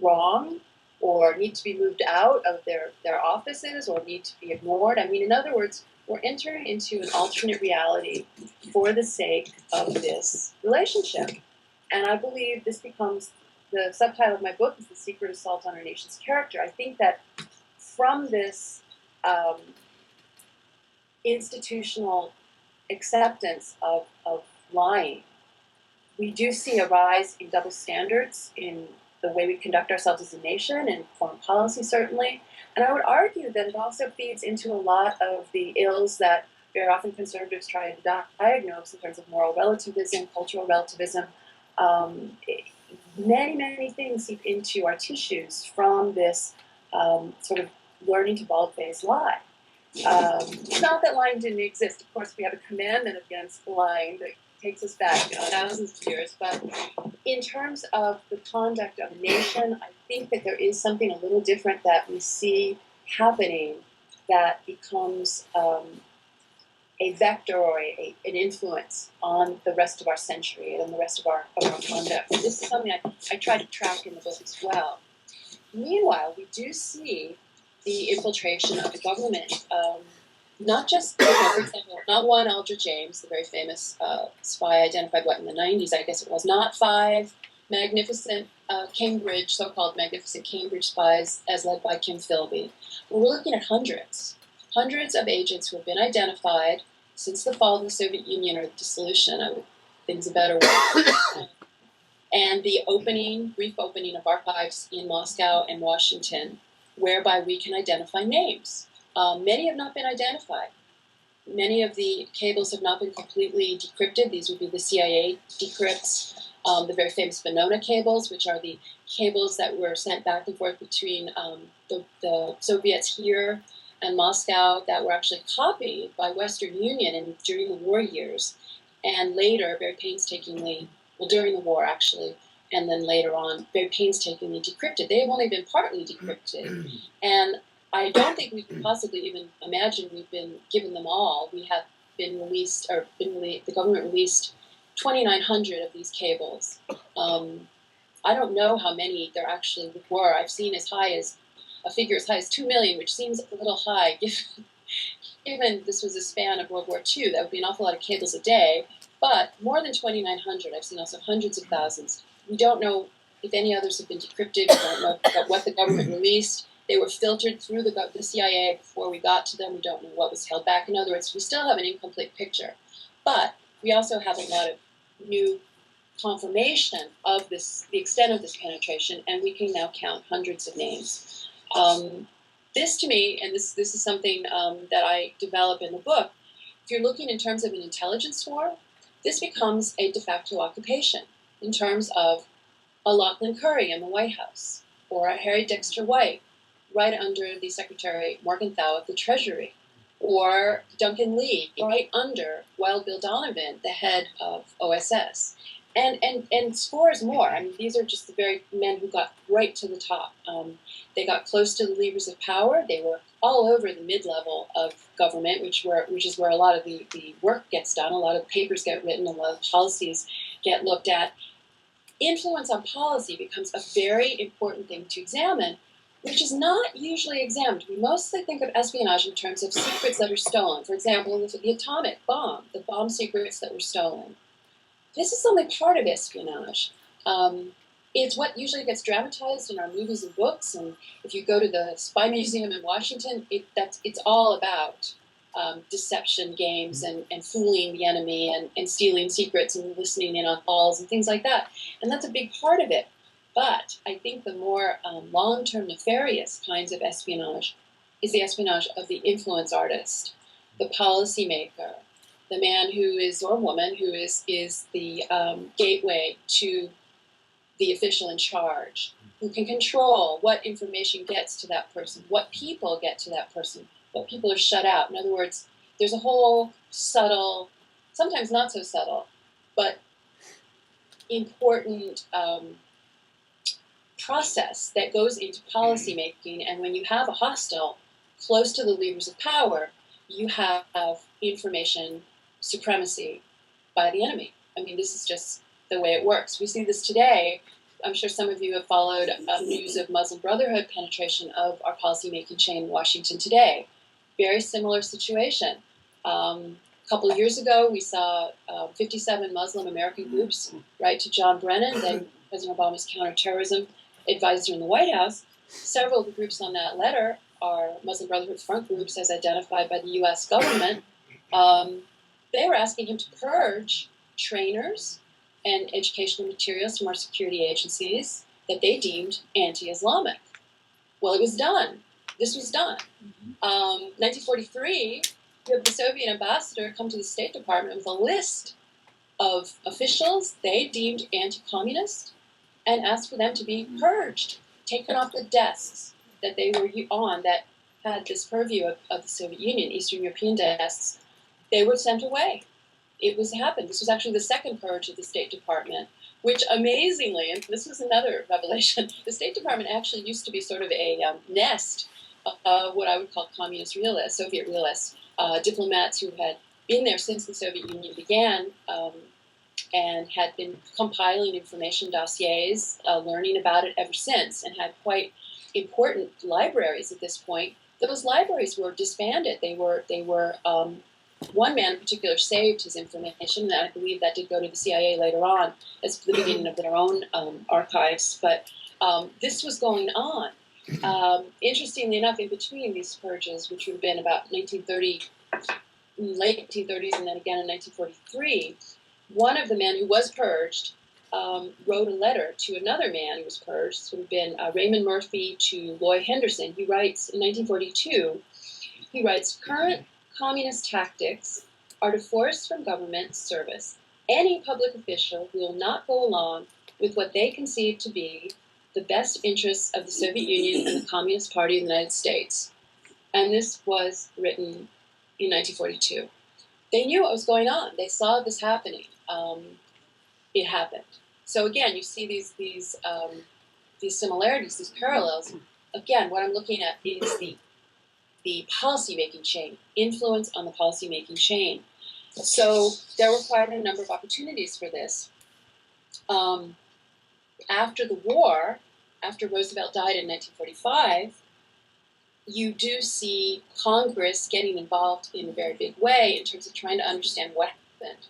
wrong or need to be moved out of their offices or need to be ignored. I mean, in other words, we're entering into an alternate reality for the sake of this relationship. And I believe this becomes the subtitle of my book is The Secret Assault on Our Nation's Character. I think that from this institutional acceptance of lying, we do see a rise in double standards in the way we conduct ourselves as a nation and foreign policy, certainly. And I would argue that it also feeds into a lot of the ills that very often conservatives try to diagnose in terms of moral relativism, cultural relativism. Many, many things seep into our tissues from this sort of learning to bald-faced lie. It's not that lying didn't exist. Of course, we have a commandment against lying that takes us back thousands of years. But in terms of the conduct of a nation, I think that there is something a little different that we see happening that becomes a vector or an influence on the rest of our century and the rest of our conduct. And this is something I try to track in the book as well. Meanwhile, we do see the infiltration of the government, not just, for example, not one Aldrich Ames, the very famous spy identified, in the 90s, I guess it was, not 5 magnificent Cambridge, so-called magnificent Cambridge spies as led by Kim Philby. But we're looking at hundreds of agents who have been identified since the fall of the Soviet Union or the dissolution, I would think is a better word, and the brief opening of archives in Moscow and Washington, whereby we can identify names. Many have not been identified. Many of the cables have not been completely decrypted. These would be the CIA decrypts, the very famous Venona cables, which are the cables that were sent back and forth between the Soviets here and Moscow that were actually copied by Western Union during the war years, and later, very painstakingly, during the war actually, and then later on, very painstakingly decrypted. They have only been partly decrypted, and I don't think we could possibly even imagine we've been given them all. We have been released, the government released 2,900 of these cables. I don't know how many there actually were. I've seen a figure as high as 2 million, which seems a little high given this was a span of World War II. That would be an awful lot of cables a day, but more than 2,900. I've seen also hundreds of thousands. We don't know if any others have been decrypted. We don't know what the government released. They were filtered through the CIA before we got to them. We don't know what was held back. In other words, we still have an incomplete picture. But we also have a lot of new confirmation of the extent of this penetration, and we can now count hundreds of names. This to me, and this is something that I develop in the book, if you're looking in terms of an intelligence war, this becomes a de facto occupation in terms of a Lachlan Curry in the White House, or a Harry Dexter White right under the Secretary Morgenthau of the Treasury, or Duncan Lee right under Wild Bill Donovan, the head of OSS, and scores more. I mean, these are just the very men who got right to the top. They got close to the levers of power. They were all over the mid-level of government, which is where a lot of the work gets done, a lot of papers get written, a lot of policies get looked at. Influence on policy becomes a very important thing to examine, which is not usually examined. We mostly think of espionage in terms of secrets that are stolen. For example, the atomic bomb, the bomb secrets that were stolen. This is only part of espionage. It's what usually gets dramatized in our movies and books. And if you go to the Spy Museum in Washington, it's all about deception games and fooling the enemy and stealing secrets and listening in on calls and things like that. And that's a big part of it. But I think the more long-term nefarious kinds of espionage is the espionage of the influence artist, the policymaker, the man who is, or woman who is the gateway to the official in charge, who can control what information gets to that person, what people get to that person, what people are shut out. In other words, there's a whole subtle, sometimes not so subtle, but important process that goes into policymaking. And when you have a hostile close to the levers of power, you have information supremacy by the enemy. I mean, this is just the way it works. We see this today. I'm sure some of you have followed news of Muslim Brotherhood penetration of our policymaking chain in Washington today. Very similar situation. A couple of years ago, we saw 57 Muslim American groups write to John Brennan, then President Obama's counterterrorism advisor in the White House. Several of the groups on that letter are Muslim Brotherhood front groups as identified by the U.S. government. They were asking him to purge trainers and educational materials from our security agencies that they deemed anti-Islamic. Well, it was done. This was done. 1943, you have the Soviet ambassador come to the State Department with a list of officials they deemed anti-communist and asked for them to be purged, taken off the desks that they were on that had this purview of the Soviet Union, Eastern European desks. They were sent away. It was happened. This was actually the second purge of the State Department, which amazingly, and this was another revelation, the State Department actually used to be sort of a nest of what I would call communist realists, Soviet realists, diplomats who had been there since the Soviet Union began and had been compiling information dossiers, learning about it ever since, and had quite important libraries at this point. Those libraries were disbanded. They were one man in particular saved his information, and I believe that did go to the CIA later on as the beginning of their own archives. But this was going on. Interestingly enough, in between these purges, which would have been about 1930, late 1930s, and then again in 1943, one of the men who was purged wrote a letter to another man who was purged. This would have been Raymond Murphy to Loy Henderson. He writes in 1942, he writes, "Current communist tactics are to force from government service any public official who will not go along with what they conceive to be the best interests of the Soviet Union and the Communist Party of the United States." And this was written in 1942. They knew what was going on. They saw this happening. It happened. So again, you see these similarities, these parallels. Again, what I'm looking at is the policy-making chain, influence on the policy-making chain. So there were quite a number of opportunities for this. After the war, after Roosevelt died in 1945, you do see Congress getting involved in a very big way in terms of trying to understand what happened.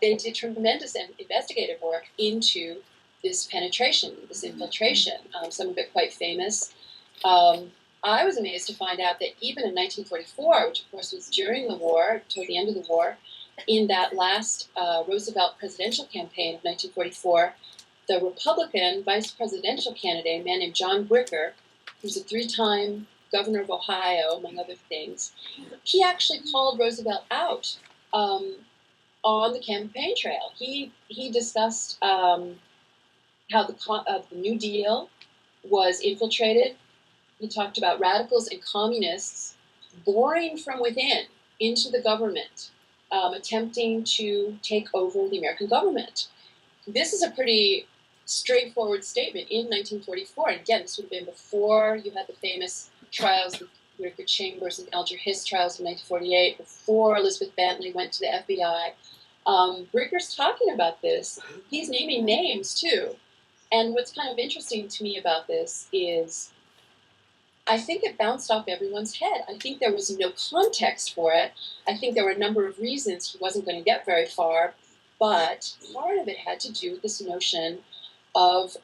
They did tremendous investigative work into this penetration, this infiltration, some of it quite famous. I was amazed to find out that even in 1944, which of course was during the war, toward the end of the war, in that last Roosevelt presidential campaign of 1944, the Republican vice presidential candidate, a man named John Bricker, who's a 3-time governor of Ohio, among other things, he actually called Roosevelt out on the campaign trail. He discussed how the New Deal was infiltrated. He talked about radicals and communists boring from within into the government, attempting to take over the American government. This is a pretty straightforward statement in 1944. And again, this would have been before you had the famous trials, the Whittaker Chambers and Alger Hiss trials in 1948, before Elizabeth Bentley went to the FBI. Bricker's talking about this. He's naming names, too. And what's kind of interesting to me about this is I think it bounced off everyone's head. I think there was no context for it. I think there were a number of reasons he wasn't going to get very far, but part of it had to do with this notion of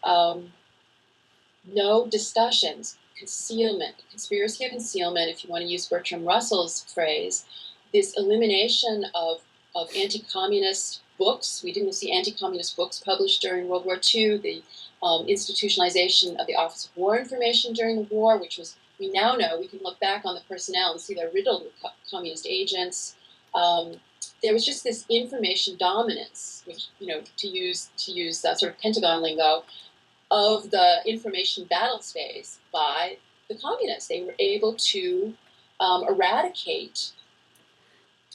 no discussions, concealment, conspiracy of concealment, if you want to use Bertrand Russell's phrase, this elimination of anti-communist books. We didn't see anti-communist books published during World War II, the institutionalization of the Office of War Information during the war, which was, we now know, we can look back on the personnel and see they're riddled with communist agents. There was just this information dominance, which, to use sort of Pentagon lingo, of the information battle space by the communists. They were able to eradicate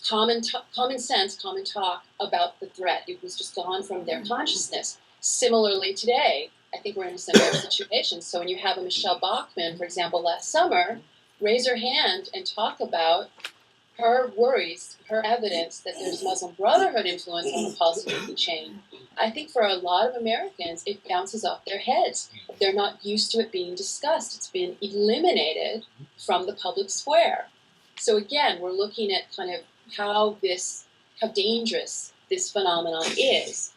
common sense, common talk about the threat. It was just gone from their consciousness. Similarly today, I think we're in a similar situation. So when you have a Michelle Bachmann, for example, last summer, raise her hand and talk about her worries, her evidence that there's Muslim Brotherhood influence on the policy-making chain. I think for a lot of Americans, it bounces off their heads. They're not used to it being discussed. It's been eliminated from the public square. So again, we're looking at kind of how dangerous this phenomenon is.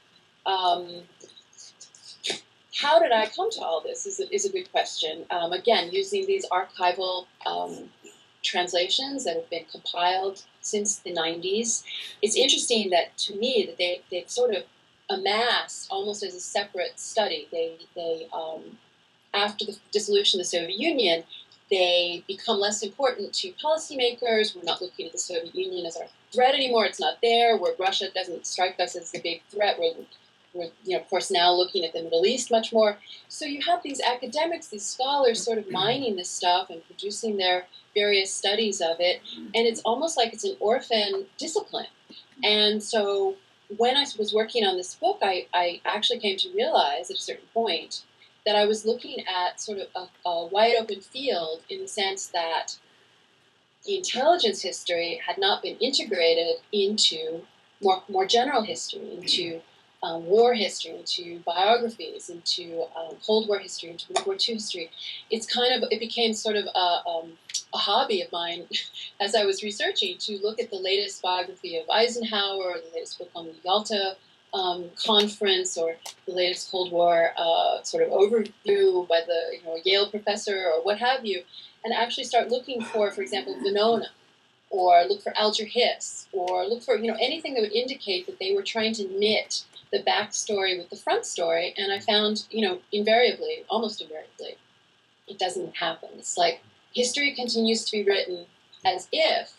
How did I come to all this is a good question. Again, using these archival translations that have been compiled since the 90s. It's interesting that, to me, that they've sort of amassed almost as a separate study. They after the dissolution of the Soviet Union, they become less important to policymakers. We're not looking at the Soviet Union as our threat anymore. It's not there. Where Russia doesn't strike us as the big threat. We're of course, now looking at the Middle East much more. So you have these academics, these scholars sort of mining this stuff and producing their various studies of it. And it's almost like it's an orphan discipline. And so when I was working on this book, I actually came to realize at a certain point that I was looking at sort of a wide open field in the sense that the intelligence history had not been integrated into more general history, into war history, into biographies, into Cold War history, into World War II history. It became sort of a hobby of mine as I was researching to look at the latest biography of Eisenhower, or the latest book on the Yalta conference, or the latest Cold War sort of overview by the Yale professor, or what have you, and actually start looking for example, Venona, or look for Alger Hiss, or look for anything that would indicate that they were trying to knit the backstory with the front story. And I found, invariably, almost invariably, it doesn't happen. It's like history continues to be written as if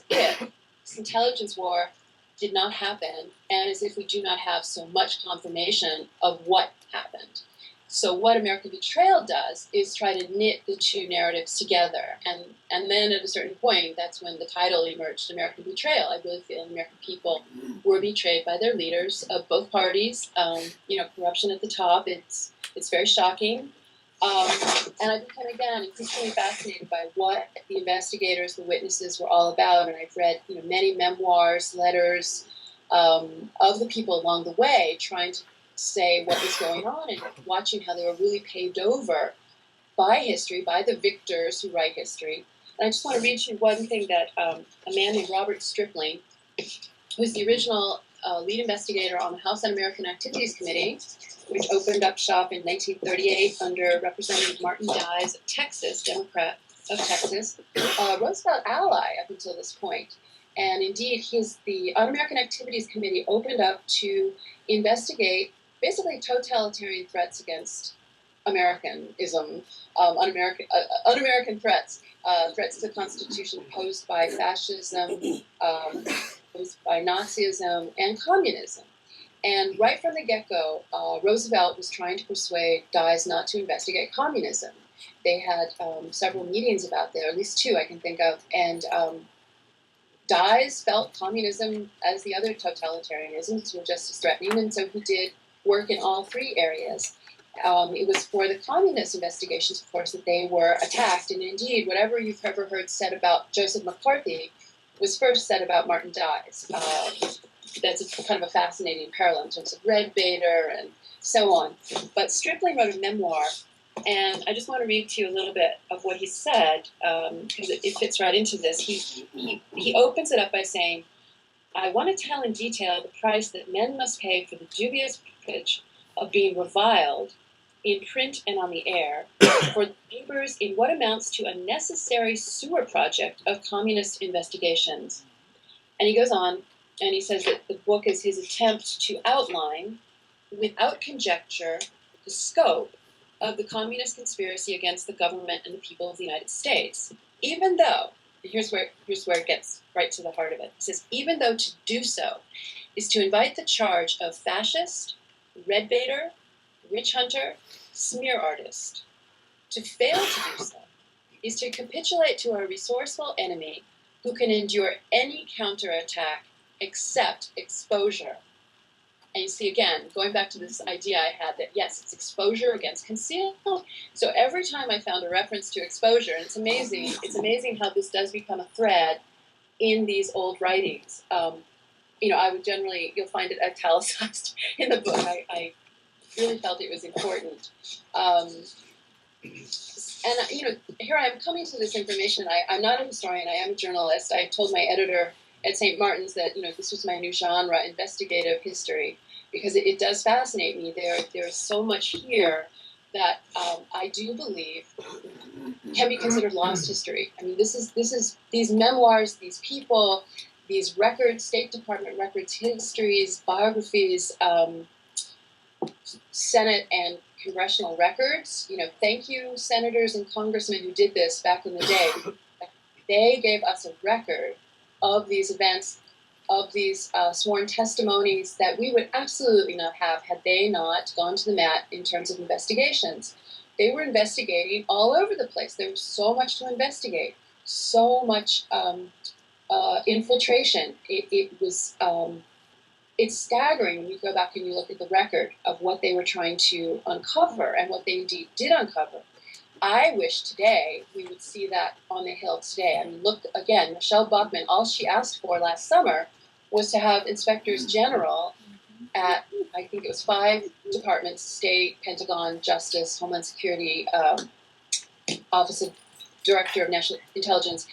this intelligence war did not happen, and as if we do not have so much confirmation of what happened. So what American Betrayal does is try to knit the two narratives together. And then at a certain point, that's when the title emerged, American Betrayal. I really feel the American people were betrayed by their leaders of both parties. Corruption at the top, it's very shocking. And I became, again, increasingly fascinated by what the investigators, the witnesses were all about. And I've read many memoirs, letters of the people along the way trying to say what was going on, and watching how they were really paved over by history, by the victors who write history. And I just want to read you one thing that a man named Robert Stripling, who's the original lead investigator on the House Un-American Activities Committee, which opened up shop in 1938 under Representative Martin Dies of Texas, Democrat of Texas, Roosevelt ally up until this point. And indeed, the Un-American Activities Committee opened up to investigate basically totalitarian threats against Americanism, un-American threats, threats to the Constitution posed by fascism, posed by Nazism, and communism. And right from the get-go, Roosevelt was trying to persuade Dies not to investigate communism. They had several meetings about that, or at least two I can think of, and Dies felt communism, as the other totalitarianisms, were just as threatening, and so he did work in all three areas. It was for the communist investigations, of course, that they were attacked, and indeed, whatever you've ever heard said about Joseph McCarthy was first said about Martin Dies. That's kind of a fascinating parallel in terms of Red Bader and so on. But Stripling wrote a memoir And I just want to read to you a little bit of what he said, because it fits right into this. He opens it up by saying, I want to tell in detail the price that men must pay for the dubious privilege of being reviled in print and on the air for papers in what amounts to a necessary sewer project of communist investigations. And he goes on, and he says that the book is his attempt to outline, without conjecture, the scope of the communist conspiracy against the government and the people of the United States, even though, here's where it gets right to the heart of it. It says, even though to do so is to invite the charge of fascist, red baiter, witch hunter, smear artist. To fail to do so is to capitulate to a resourceful enemy who can endure any counterattack except exposure. And you see, again, going back to this idea I had that, yes, it's exposure against concealment. So every time I found a reference to exposure, and it's amazing how this does become a thread in these old writings. I would generally, you'll find it italicized in the book. I really felt it was important. Here I am coming to this information. I'm not a historian, I am a journalist. I told my editor at St. Martin's that, this was my new genre, investigative history, because it does fascinate me. There is so much here that I do believe can be considered lost history. I mean, this is these memoirs, these people, these records, State Department records, histories, biographies, Senate and congressional records. Thank you, senators and congressmen who did this back in the day. They gave us a record of these events, of these sworn testimonies that we would absolutely not have had they not gone to the mat in terms of investigations. They were investigating all over the place. There was so much to investigate, so much infiltration. It's staggering when you go back and you look at the record of what they were trying to uncover and what they indeed did uncover. I wish today we would see that on the Hill today. I mean, look, again, Michelle Bachmann, all she asked for last summer was to have inspectors general at, I think it was 5 departments, State, Pentagon, Justice, Homeland Security, Office of Director of National Intelligence,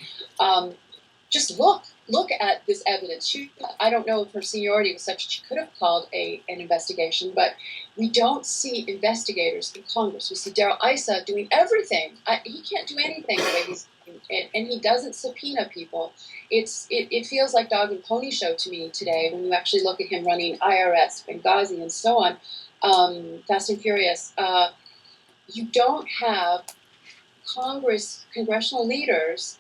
just look at this evidence. I don't know if her seniority was such that she could have called an investigation, but we don't see investigators in Congress. We see Darrell Issa doing everything. He can't do anything the way he's doing, and he doesn't subpoena people. It feels like dog and pony show to me today when you actually look at him running IRS, Benghazi, and so on, Fast and Furious. You don't have congressional leaders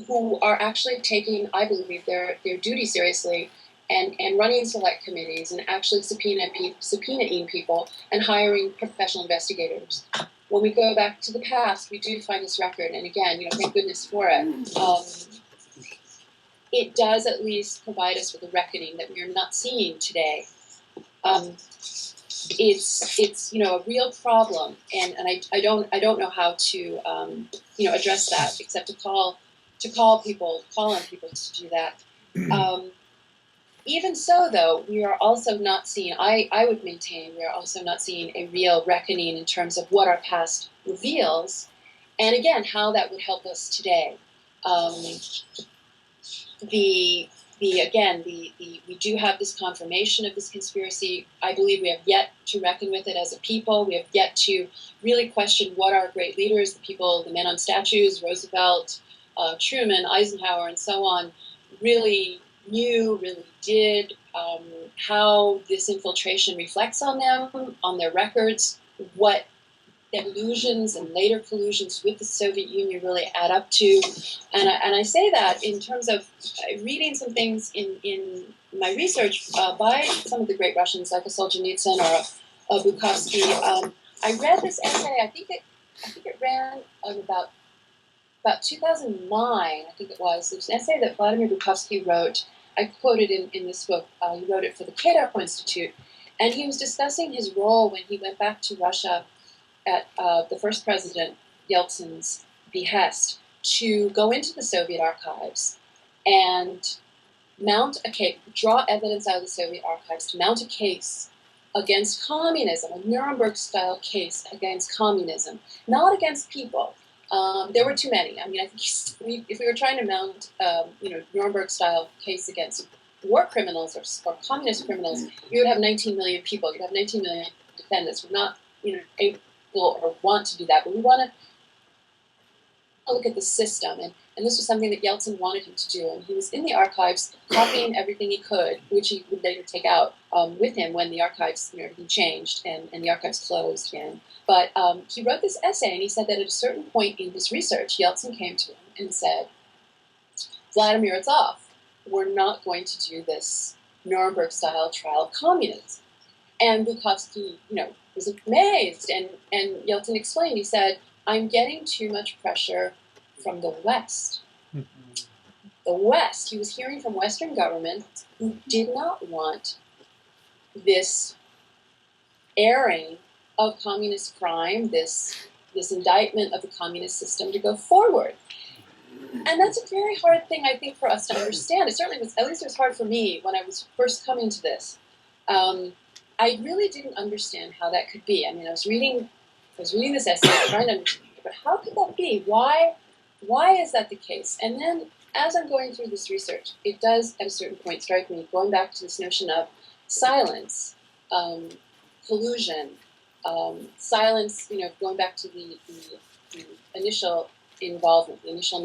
who are actually taking, I believe, their duty seriously and running select committees and actually subpoenaing people and hiring professional investigators. When we go back to the past, we do find this record, and again, thank goodness for it. It does at least provide us with a reckoning that we are not seeing today. It's a real problem, and I don't know how to address that except to call on people to do that. Even so, though, we are also not seeing, I would maintain, we are also not seeing a real reckoning in terms of what our past reveals, and again, how that would help us today. We do have this confirmation of this conspiracy. I believe we have yet to reckon with it as a people. We have yet to really question what our great leaders, the people, the men on statues, Roosevelt, Truman, Eisenhower, and so on, really knew, really did, how this infiltration reflects on them, on their records, what illusions and later collusions with the Soviet Union really add up to. And I say that in terms of reading some things in my research by some of the great Russians, like a Solzhenitsyn or a Bukovsky. I read this essay, I think it ran on about 2009, I think it was. It was an essay that Vladimir Bukovsky wrote. I quoted in this book. He wrote it for the Cato Institute. And he was discussing his role when he went back to Russia at the first president, Yeltsin's behest, to go into the Soviet archives and mount a case, draw evidence out of the Soviet archives, to mount a case against communism, a Nuremberg-style case against communism, not against people. There were too many. I mean, I think if we were trying to mount, Nuremberg-style case against war criminals or communist criminals, you would have 19 million people. You'd have 19 million defendants. We're not, able or want to do that, but we want to look at the system. And this was something that Yeltsin wanted him to do. And he was in the archives copying everything he could, which he would later take out with him when the archives, everything changed and the archives closed again. But he wrote this essay, and he said that at a certain point in his research, Yeltsin came to him and said, Vladimir, it's off. We're not going to do this Nuremberg-style trial of communism. And Bukovsky, was amazed. And Yeltsin explained, he said, I'm getting too much pressure from the West. The West. He was hearing from Western governments who did not want this airing of communist crime, this indictment of the communist system to go forward. And that's a very hard thing, I think, for us to understand. It certainly was, at least it was hard for me when I was first coming to this. I really didn't understand how that could be. I mean, I was reading this essay, trying to understand, but how could that be? Why is that the case? And then, as I'm going through this research, it does, at a certain point, strike me, going back to this notion of silence, collusion, silence, going back to the initial involvement, the initial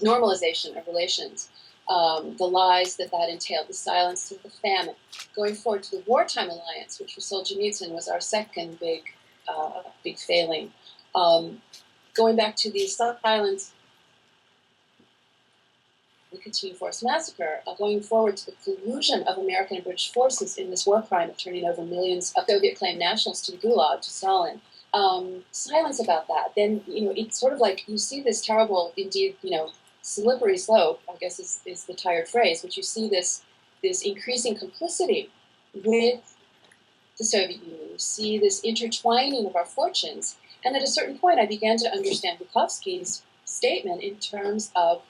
normalization of relations, the lies that entailed, the silence of the famine, going forward to the wartime alliance, which for Solzhenitsyn was our second big failing, going back to the silence, the continued forced massacre, going forward to the collusion of American and British forces in this war crime of turning over millions of Soviet-claimed nationals to the Gulag, to Stalin. Silence about that. Then, it's sort of like you see this terrible, indeed, slippery slope, I guess is the tired phrase, but you see this increasing complicity with the Soviet Union. You see this intertwining of our fortunes. And at a certain point, I began to understand Bukovsky's statement in terms of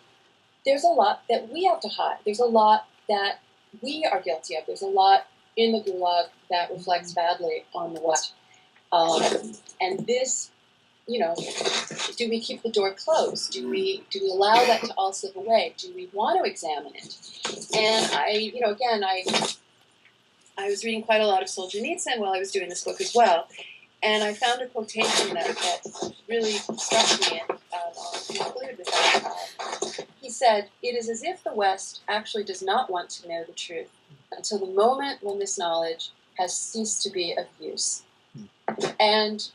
there's a lot that we have to hide. There's a lot that we are guilty of. There's a lot in the Gulag that reflects badly on the West. And this, do we keep the door closed? Do we allow that to all slip away? Do we want to examine it? And I was reading quite a lot of Solzhenitsyn while I was doing this book as well, and I found a quotation that really struck me, and I'll conclude with that. He said, "It is as if the West actually does not want to know the truth until the moment when this knowledge has ceased to be of use." And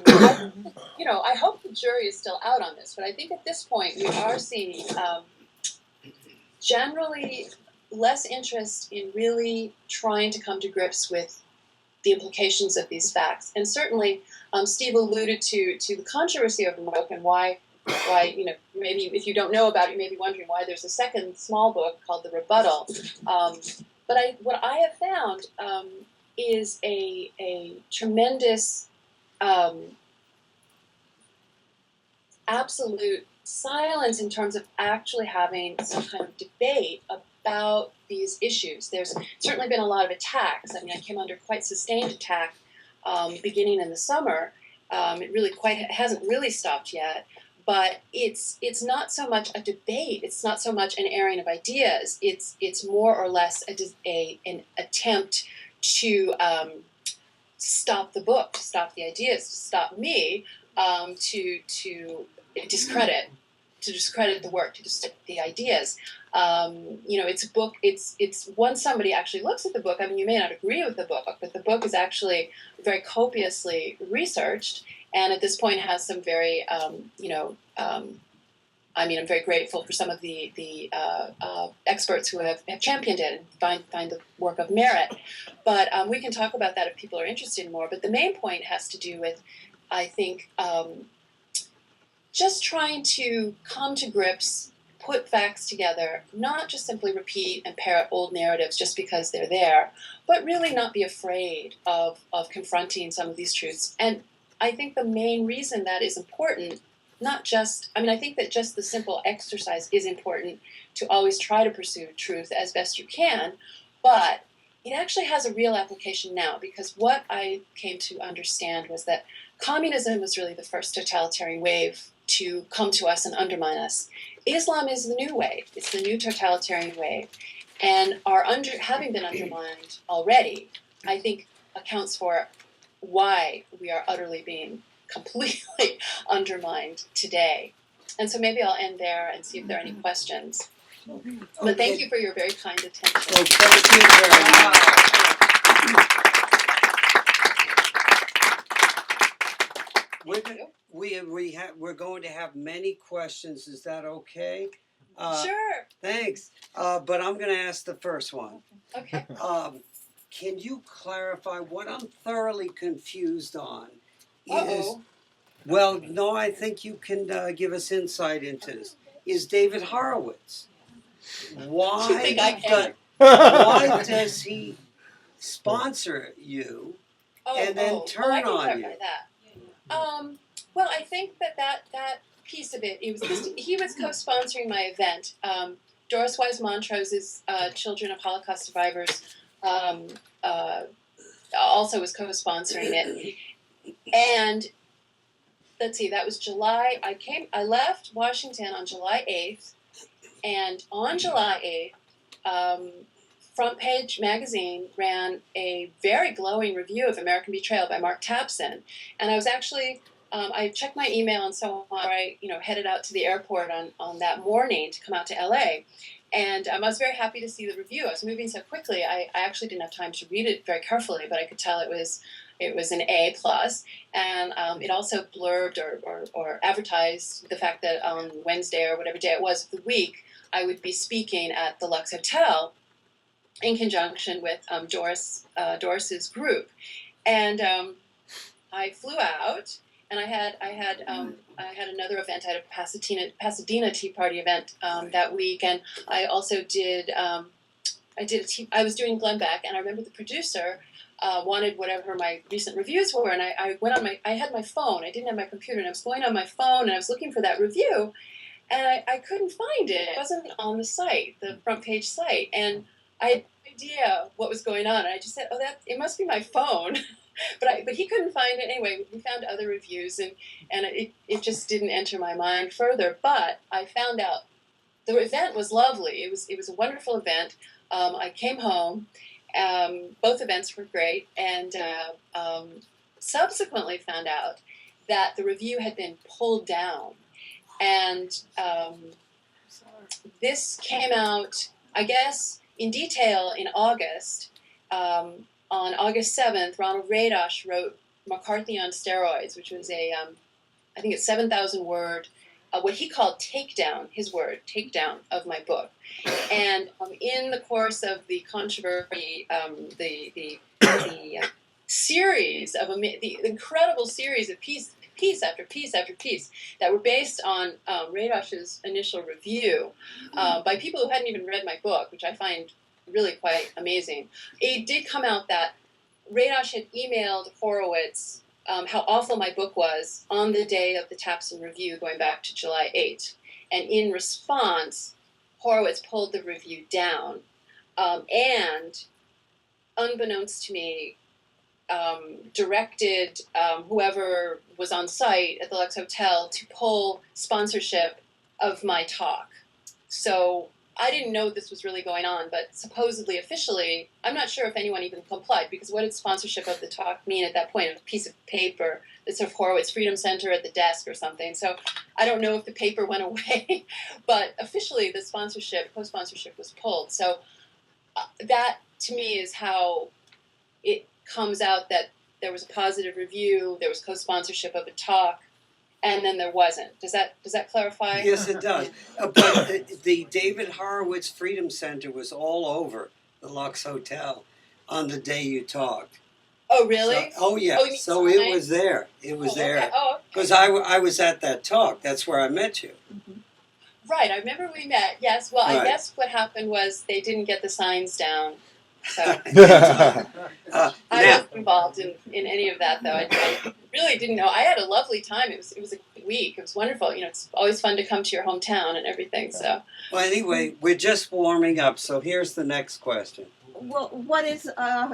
I hope the jury is still out on this, but I think at this point we are seeing generally less interest in really trying to come to grips with the implications of these facts. And certainly, Steve alluded to the controversy over the book and why maybe if you don't know about it, you may be wondering why there's a second small book called The Rebuttal. But what I have found is a tremendous absolute silence in terms of actually having some kind of debate about these issues. There's certainly been a lot of attacks. I mean, I came under quite sustained attack beginning in the summer. It hasn't really stopped yet, but it's not so much a debate. It's not so much an airing of ideas. It's more or less an attempt to stop the book, to stop the ideas, to stop me, to discredit the work, to discredit the ideas. It's a book. It's once somebody actually looks at the book. I mean, you may not agree with the book, but the book is actually very copiously researched, and at this point has some very, I'm very grateful for some of the experts who have championed it and find the work of merit. But we can talk about that if people are interested in more. But the main point has to do with, I think, just trying to come to grips, put facts together, not just simply repeat and parrot old narratives just because they're there, but really not be afraid of confronting some of these truths. And I think the main reason that is important, I think that just the simple exercise is important to always try to pursue truth as best you can, but it actually has a real application now, because what I came to understand was that communism was really the first totalitarian wave to come to us and undermine us. Islam is the new wave. It's the new totalitarian wave. And having been undermined already, I think accounts for why we are utterly being completely undermined today. And so maybe I'll end there and see if there are any questions. But thank you for your very kind attention. Well, thank you very much. We're going to have many questions. Is that okay? Sure. Thanks. But I'm going to ask the first one. Okay. Can you clarify what I'm thoroughly confused on? Uh-oh. Well, no, I think you can give us insight into this. Is David Horowitz? Why? You think I can? Why does he sponsor you and then turn I can on clarify you? that. Well, I think that piece of it, he was co-sponsoring my event. Doris Wise Montrose's Children of Holocaust Survivors also was co-sponsoring it. And let's see, that was July. I left Washington on July 8th, and on July 8th, Front Page Magazine ran a very glowing review of American Betrayal by Mark Tapson, and I was actually I checked my email and so on. I headed out to the airport on that morning to come out to LA, and I was very happy to see the review. I was moving so quickly, I actually didn't have time to read it very carefully, but I could tell it was an A+, and it also blurbed or advertised the fact that on Wednesday or whatever day it was of the week, I would be speaking at the Lux Hotel in conjunction with Doris's group, and I flew out, and I had another event. I had a Pasadena Tea Party event that week, and I also did I was doing Glenbeck, and I remember the producer wanted whatever my recent reviews were, and I went on I had my phone. I didn't have my computer, and I was going on my phone, and I was looking for that review, and I couldn't find it. It wasn't on the site, the Front Page site, and I had no idea what was going on. And I just said, it must be my phone. but he couldn't find it. Anyway, we found other reviews, and it just didn't enter my mind further. But I found out the event was lovely. It was a wonderful event. I came home. Both events were great, and subsequently found out that the review had been pulled down. And this came out, I guess, in detail in August. On August 7th, Ronald Radosh wrote McCarthy on Steroids, which was I think it's 7,000 word, what he called takedown of my book. And in the course of the controversy, the series of the incredible series of piece after piece after piece that were based on Radosh's initial review by people who hadn't even read my book, which I find really quite amazing. It did come out that Radosh had emailed Horowitz how awful my book was on the day of the Tapson review going back to July 8th. And in response, Horowitz pulled the review down. And unbeknownst to me, directed whoever was on site at the Lux Hotel to pull sponsorship of my talk. So I didn't know this was really going on, but supposedly, officially, I'm not sure if anyone even complied, because what did sponsorship of the talk mean at that point? A piece of paper that said Horowitz Freedom Center at the desk or something. So I don't know if the paper went away, but officially the co-sponsorship was pulled. So that, to me, is how it comes out that there was a positive review, there was co-sponsorship of a talk, and then there wasn't. Does that clarify? Yes, it does. But the David Horowitz Freedom Center was all over the Lux Hotel on the day you talked. Oh, really? Yeah. Oh, so it was there. It was there. Okay. Oh, okay. Because I was at that talk. That's where I met you. Mm-hmm. Right. I remember we met. Yes. Well, Right. I guess what happened was they didn't get the signs down. So I wasn't involved in any of that, though. I really didn't know. I had a lovely time. It was a good week. It was wonderful. It's always fun to come to your hometown and everything. So. Well, anyway, we're just warming up. So here's the next question. Well, what is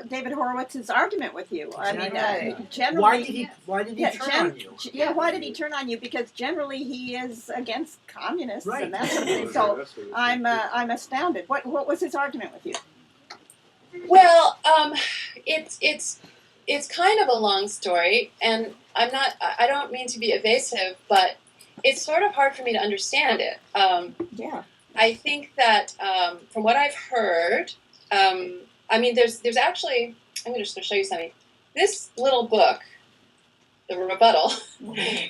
David Horowitz's argument with you? I mean, Right. generally, Why did he yeah, turn on you? yeah. Why did he turn on you? Because generally he is against communists Right. and that sort of thing. So I'm astounded. What was his argument with you? Well, it's kind of a long story, and I don't mean to be evasive, but it's sort of hard for me to understand it. Yeah. I think that from what I've heard, I mean, there's actually, I'm going to show you something. This little book, the rebuttal,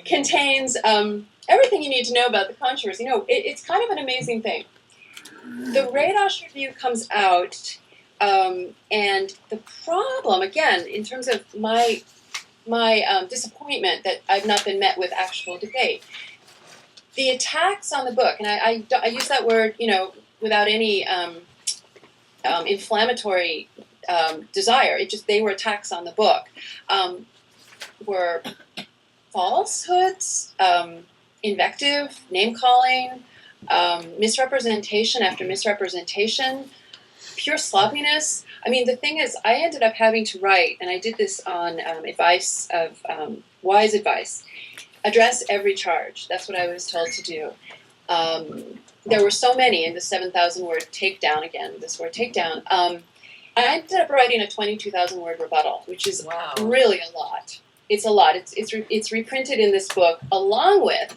contains everything you need to know about the controversy. You know, it's kind of an amazing thing. The Radosh review comes out, and the problem, again, in terms of my disappointment that I've not been met with actual debate, the attacks on the book, and I use that word, you know, without any inflammatory desire. They were attacks on the book, were falsehoods, invective, name calling, misrepresentation after misrepresentation, pure sloppiness. I mean, the thing is, I ended up having to write, and I did this on advice of wise advice. Address every charge. That's what I was told to do. There were so many in the 7,000 word takedown, again, this word takedown. I ended up writing a 22,000 word rebuttal, which is really a lot. It's a lot. It's reprinted in this book along with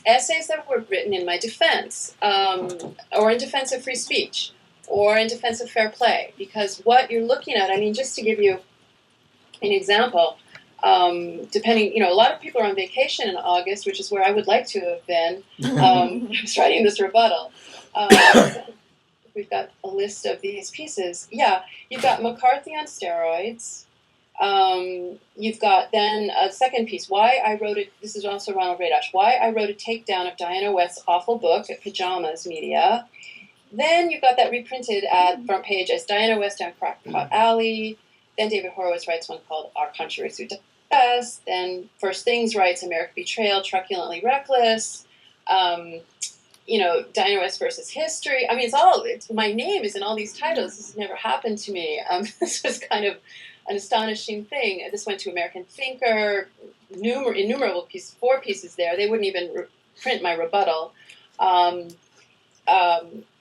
essays that were written in my defense, or in defense of free speech, or in defense of fair play. Because what you're looking at, I mean, just to give you an example, depending, you know, a lot of people are on vacation in August, which is where I would like to have been. I was writing this rebuttal. We've got a list of these pieces. Yeah, you've got McCarthy on steroids. You've got then a second piece, why I wrote it, this is also Ronald Radosh, why I wrote a takedown of Diana West's awful book at Pajamas Media. Then you've got that reprinted at front page as Diana West on Crackpot Alley. Then David Horowitz writes one called Our Controversy Does. Then First Things writes American Betrayal, Truculently Reckless. You know, Diana West versus History. I mean, my name is in all these titles. This has never happened to me. This was kind of an astonishing thing. This went to American Thinker, innumerable pieces, 4 pieces there. They wouldn't even print my rebuttal.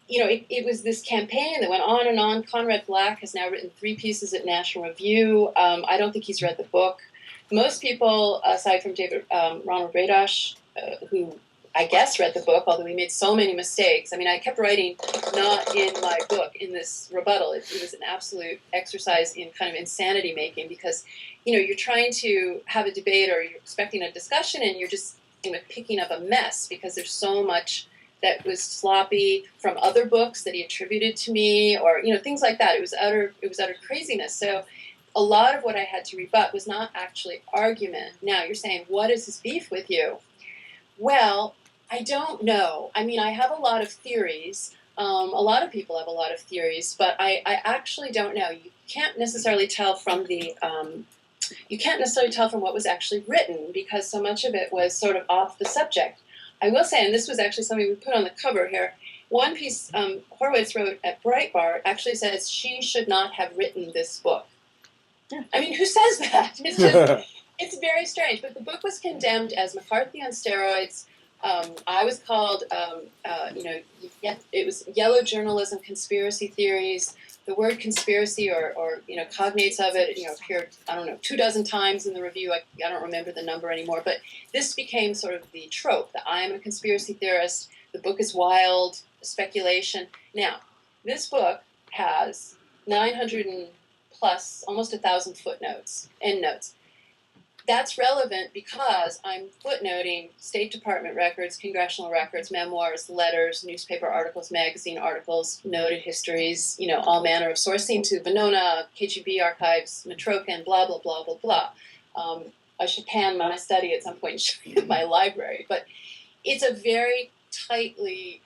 You know, it was this campaign that went on and on. Conrad Black has now written 3 pieces at National Review. I don't think he's read the book. Most people, aside from Ronald Radosh, who I guess read the book, although he made so many mistakes. I mean, I kept writing not in my book, in this rebuttal. It was an absolute exercise in kind of insanity making because, you know, you're trying to have a debate or you're expecting a discussion and you're just, you know, picking up a mess because there's so much that was sloppy from other books that he attributed to me or, you know, things like that. It was utter craziness. So a lot of what I had to rebut was not actually argument. Now you're saying, what is his beef with you? Well, I don't know. I mean, I have a lot of theories. A lot of people have a lot of theories, but I actually don't know. You can't necessarily tell from what was actually written because so much of it was sort of off the subject. I will say, and this was actually something we put on the cover here, one piece Horowitz wrote at Breitbart actually says she should not have written this book. I mean, who says that? It's just, it's very strange. But the book was condemned as McCarthy on steroids. I was called, it was yellow journalism, conspiracy theories. The word conspiracy or you know, cognates of it, you know, appeared, 24 times in the review. I don't remember the number anymore. But this became sort of the trope that I am a conspiracy theorist. The book is wild, speculation. Now, this book has 900 and plus, almost 1,000 footnotes, endnotes. That's relevant because I'm footnoting State Department records, congressional records, memoirs, letters, newspaper articles, magazine articles, noted histories, you know, all manner of sourcing to Venona, KGB archives, Matrokin, blah, blah, blah, blah, blah. I should pan my study at some point and show you my library. But it's a very tightly,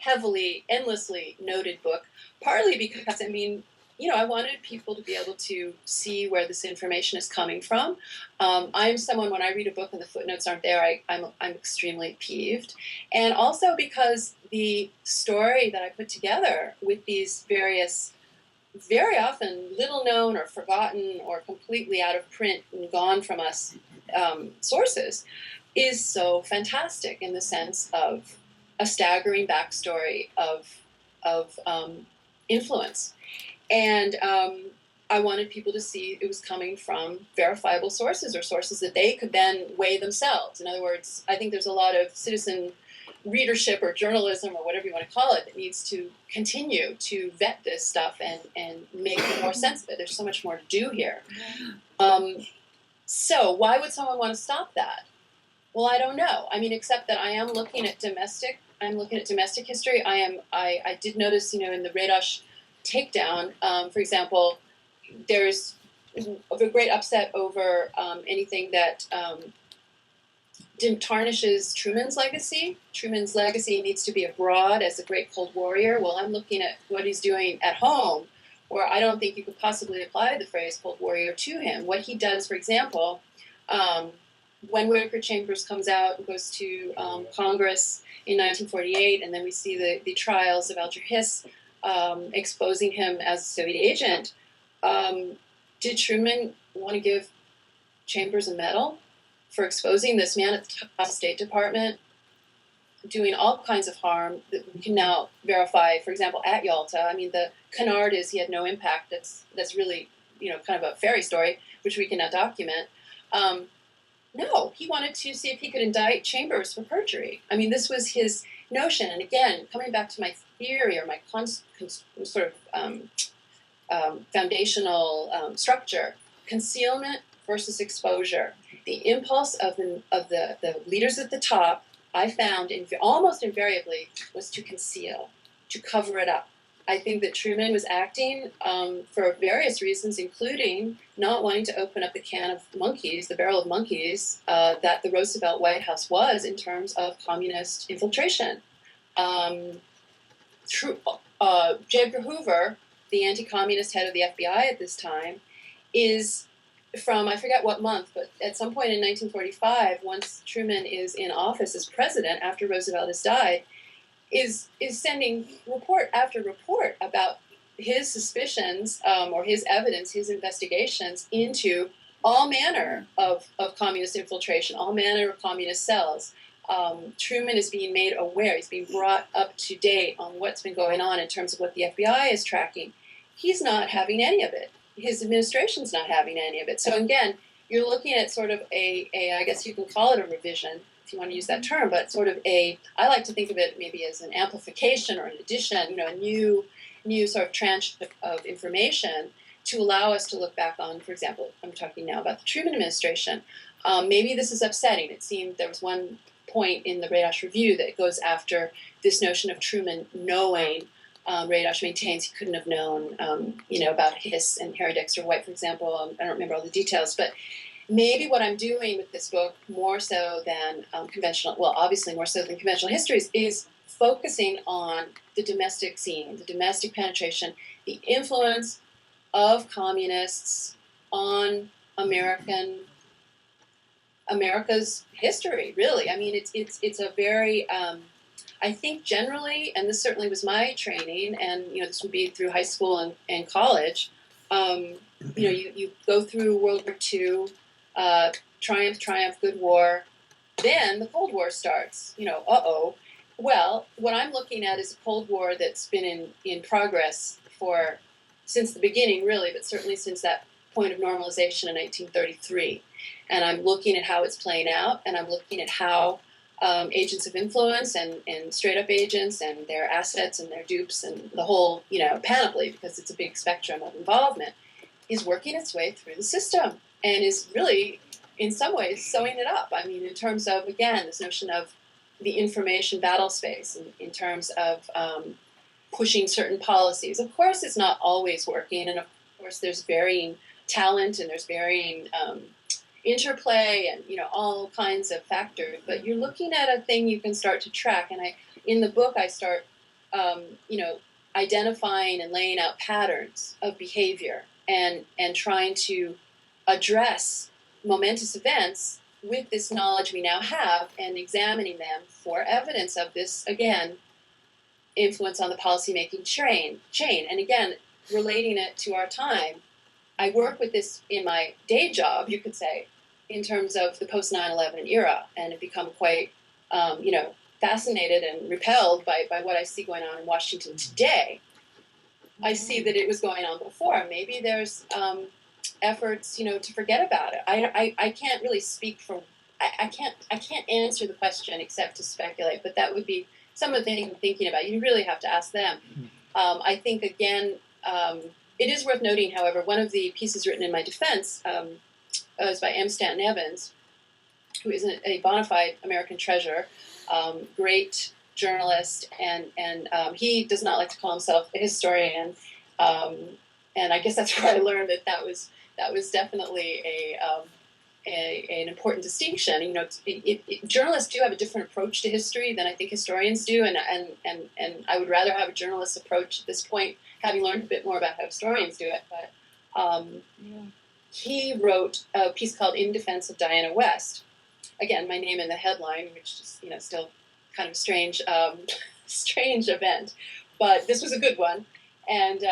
heavily, endlessly noted book, partly because, I mean, you know, I wanted people to be able to see where this information is coming from. I'm someone, when I read a book and the footnotes aren't there, I'm extremely peeved. And also because the story that I put together with these various very often little known or forgotten or completely out of print and gone from us sources, is so fantastic in the sense of a staggering backstory of influence. And I wanted people to see it was coming from verifiable sources, or sources that they could then weigh themselves. In other words, I think there's a lot of citizen readership or journalism or whatever you want to call it that needs to continue to vet this stuff and make more sense of it. There's so much more to do here. So why would someone want to stop that? Well, I don't know. I mean, except that I am looking at domestic history. I did notice, in the Radosh takedown, for example, there's a great upset over anything that tarnishes Truman's legacy. Truman's legacy needs to be abroad as a great cold warrior. Well, I'm looking at what he's doing at home, where I don't think you could possibly apply the phrase cold warrior to him. What he does, for example, when Whittaker Chambers comes out and goes to Congress in 1948, and then we see the trials of Alger Hiss exposing him as a Soviet agent, did Truman want to give Chambers a medal for exposing this man at the top of the State Department, doing all kinds of harm that we can now verify, for example, at Yalta? I mean, the canard is he had no impact. That's really, kind of a fairy story, which we can now document. No, he wanted to see if he could indict Chambers for perjury. I mean, this was his notion. And again, coming back to my theory or my foundational structure, concealment versus exposure. The impulse of the leaders at the top, I found almost invariably, was to conceal, to cover it up. I think that Truman was acting for various reasons, including not wanting to open up the can of monkeys, the barrel of monkeys, that the Roosevelt White House was in terms of communist infiltration. J. Edgar Hoover, the anti-communist head of the FBI at this time, is from, I forget what month, but at some point in 1945, once Truman is in office as president after Roosevelt has died, is sending report after report about his suspicions or his evidence, his investigations into all manner of communist infiltration, all manner of communist cells. Truman is being made aware, he's being brought up to date on what's been going on in terms of what the FBI is tracking. He's not having any of it. His administration's not having any of it. So again, you're looking at sort of I guess you can call it a revision, if you want to use that term, but sort of I like to think of it maybe as an amplification or an addition, a new sort of tranche of information to allow us to look back on, for example, I'm talking now about the Truman administration. Maybe this is upsetting. It seemed there was one point in the Radosh Review that goes after this notion of Truman knowing. Radosh maintains he couldn't have known, about Hiss and Harry Dexter White, for example. I don't remember all the details, but maybe what I'm doing with this book, more so than obviously more so than conventional histories, is focusing on the domestic scene, the domestic penetration, the influence of communists on America's history. Really, I mean, it's a very I think generally, and this certainly was my training, and this would be through high school and college. You go through World War II, triumph, good war, then the Cold War starts. Well, what I'm looking at is a Cold War that's been in progress since the beginning, really, but certainly since that point of normalization in 1933. And I'm looking at how it's playing out, and I'm looking at how agents of influence and straight-up agents and their assets and their dupes and the whole, panoply, because it's a big spectrum of involvement, is working its way through the system and is really, in some ways, sewing it up. I mean, in terms of, again, this notion of the information battle space, in terms of pushing certain policies. Of course, it's not always working, and of course, there's varying talent and there's varying interplay and all kinds of factors, but you're looking at a thing you can start to track. And in the book I start identifying and laying out patterns of behavior and trying to address momentous events with this knowledge we now have and examining them for evidence of this, again, influence on the policymaking chain. And again, relating it to our time, I work with this in my day job, you could say, in terms of the post 9/11 era, and have become quite, fascinated and repelled by what I see going on in Washington today. I see that it was going on before. Maybe there's efforts, to forget about it. I can't really speak for. I can't answer the question except to speculate. But that would be some of the things I'm thinking about. You really have to ask them. I think again, it is worth noting. However, one of the pieces written in my defense was by M. Stanton Evans, who is a bona fide American treasure, great journalist, and he does not like to call himself a historian, and I guess that's where I learned that was definitely an important distinction. Journalists do have a different approach to history than I think historians do, and I would rather have a journalist's approach at this point, having learned a bit more about how historians do it. But he wrote a piece called "In Defense of Diana West." Again, my name in the headline, which is still kind of strange event, but this was a good one. And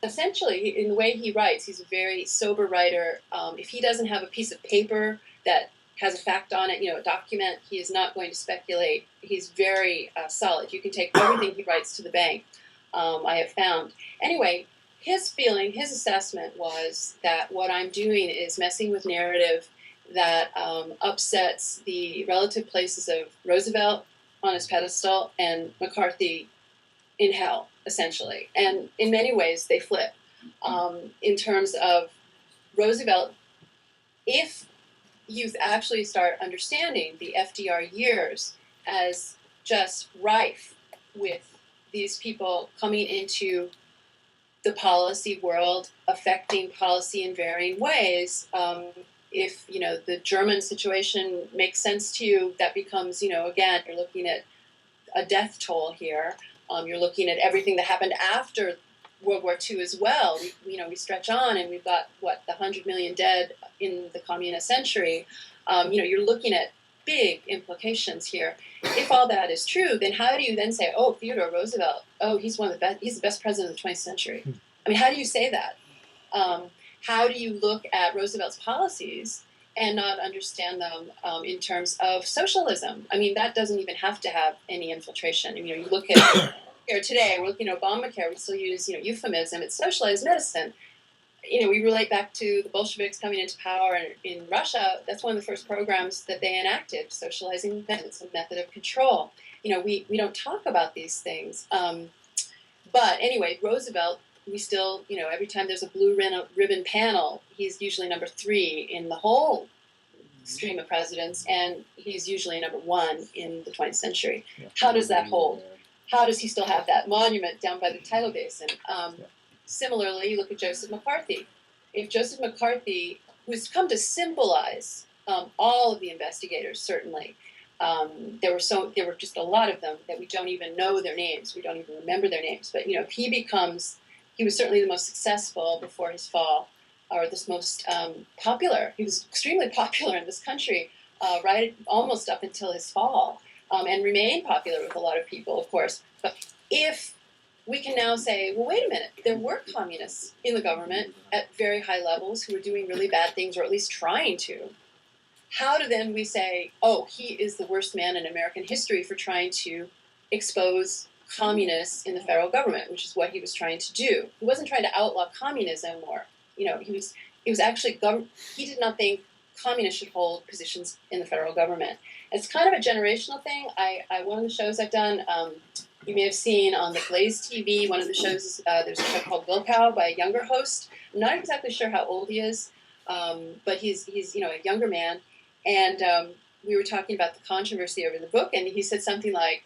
essentially, in the way he writes, he's a very sober writer. If he doesn't have a piece of paper that has a fact on it, a document, he is not going to speculate. He's very solid. You can take everything he writes to the bank, I have found. Anyway, his assessment was that what I'm doing is messing with narrative that upsets the relative places of Roosevelt on his pedestal and McCarthy in hell, essentially. And in many ways, they flip. In terms of Roosevelt, if you actually start understanding the FDR years as just rife with these people coming into the policy world, affecting policy in varying ways, if the German situation makes sense to you, that becomes again, you're looking at a death toll here. You're looking at everything that happened after World War II as well. We stretch on, and we've got the 100 million dead in the communist century. You're looking at big implications here. If all that is true, then how do you then say, oh, Theodore Roosevelt, he's he's the best president of the 20th century? I mean, how do you say that? How do you look at Roosevelt's policies and not understand them in terms of socialism? I mean, that doesn't even have to have any infiltration. You look at here today, we're looking at Obamacare, we still use euphemism. It's socialized medicine. We relate back to the Bolsheviks coming into power in Russia. That's one of the first programs that they enacted, socializing medicine. It's a method of control. We don't talk about these things. But anyway, Roosevelt, we still, every time there's a blue ribbon panel, he's usually number 3 in the whole stream of presidents, and he's usually number 1 in the 20th century. How does that hold? How does he still have that monument down by the tidal basin? Similarly, you look at Joseph McCarthy. If Joseph McCarthy, who's come to symbolize all of the investigators, certainly, there were just a lot of them that we don't even know their names. We don't even remember their names. But if he was certainly the most successful before his fall, or the most popular. He was extremely popular in this country, right almost up until his fall, and remained popular with a lot of people, of course. But if we can now say, well, wait a minute, there were communists in the government at very high levels who were doing really bad things, or at least trying to, how do then we say, oh, he is the worst man in American history for trying to expose communists in the federal government, which is what he was trying to do. He wasn't trying to outlaw communism, or he was actually he did not think communists should hold positions in the federal government. It's kind of a generational thing. One of the shows I've done, you may have seen on the Blaze TV, one of the shows, there's a show called Wilkow by a younger host. I'm not exactly sure how old he is, but he's a younger man, and we were talking about the controversy over the book, and he said something like,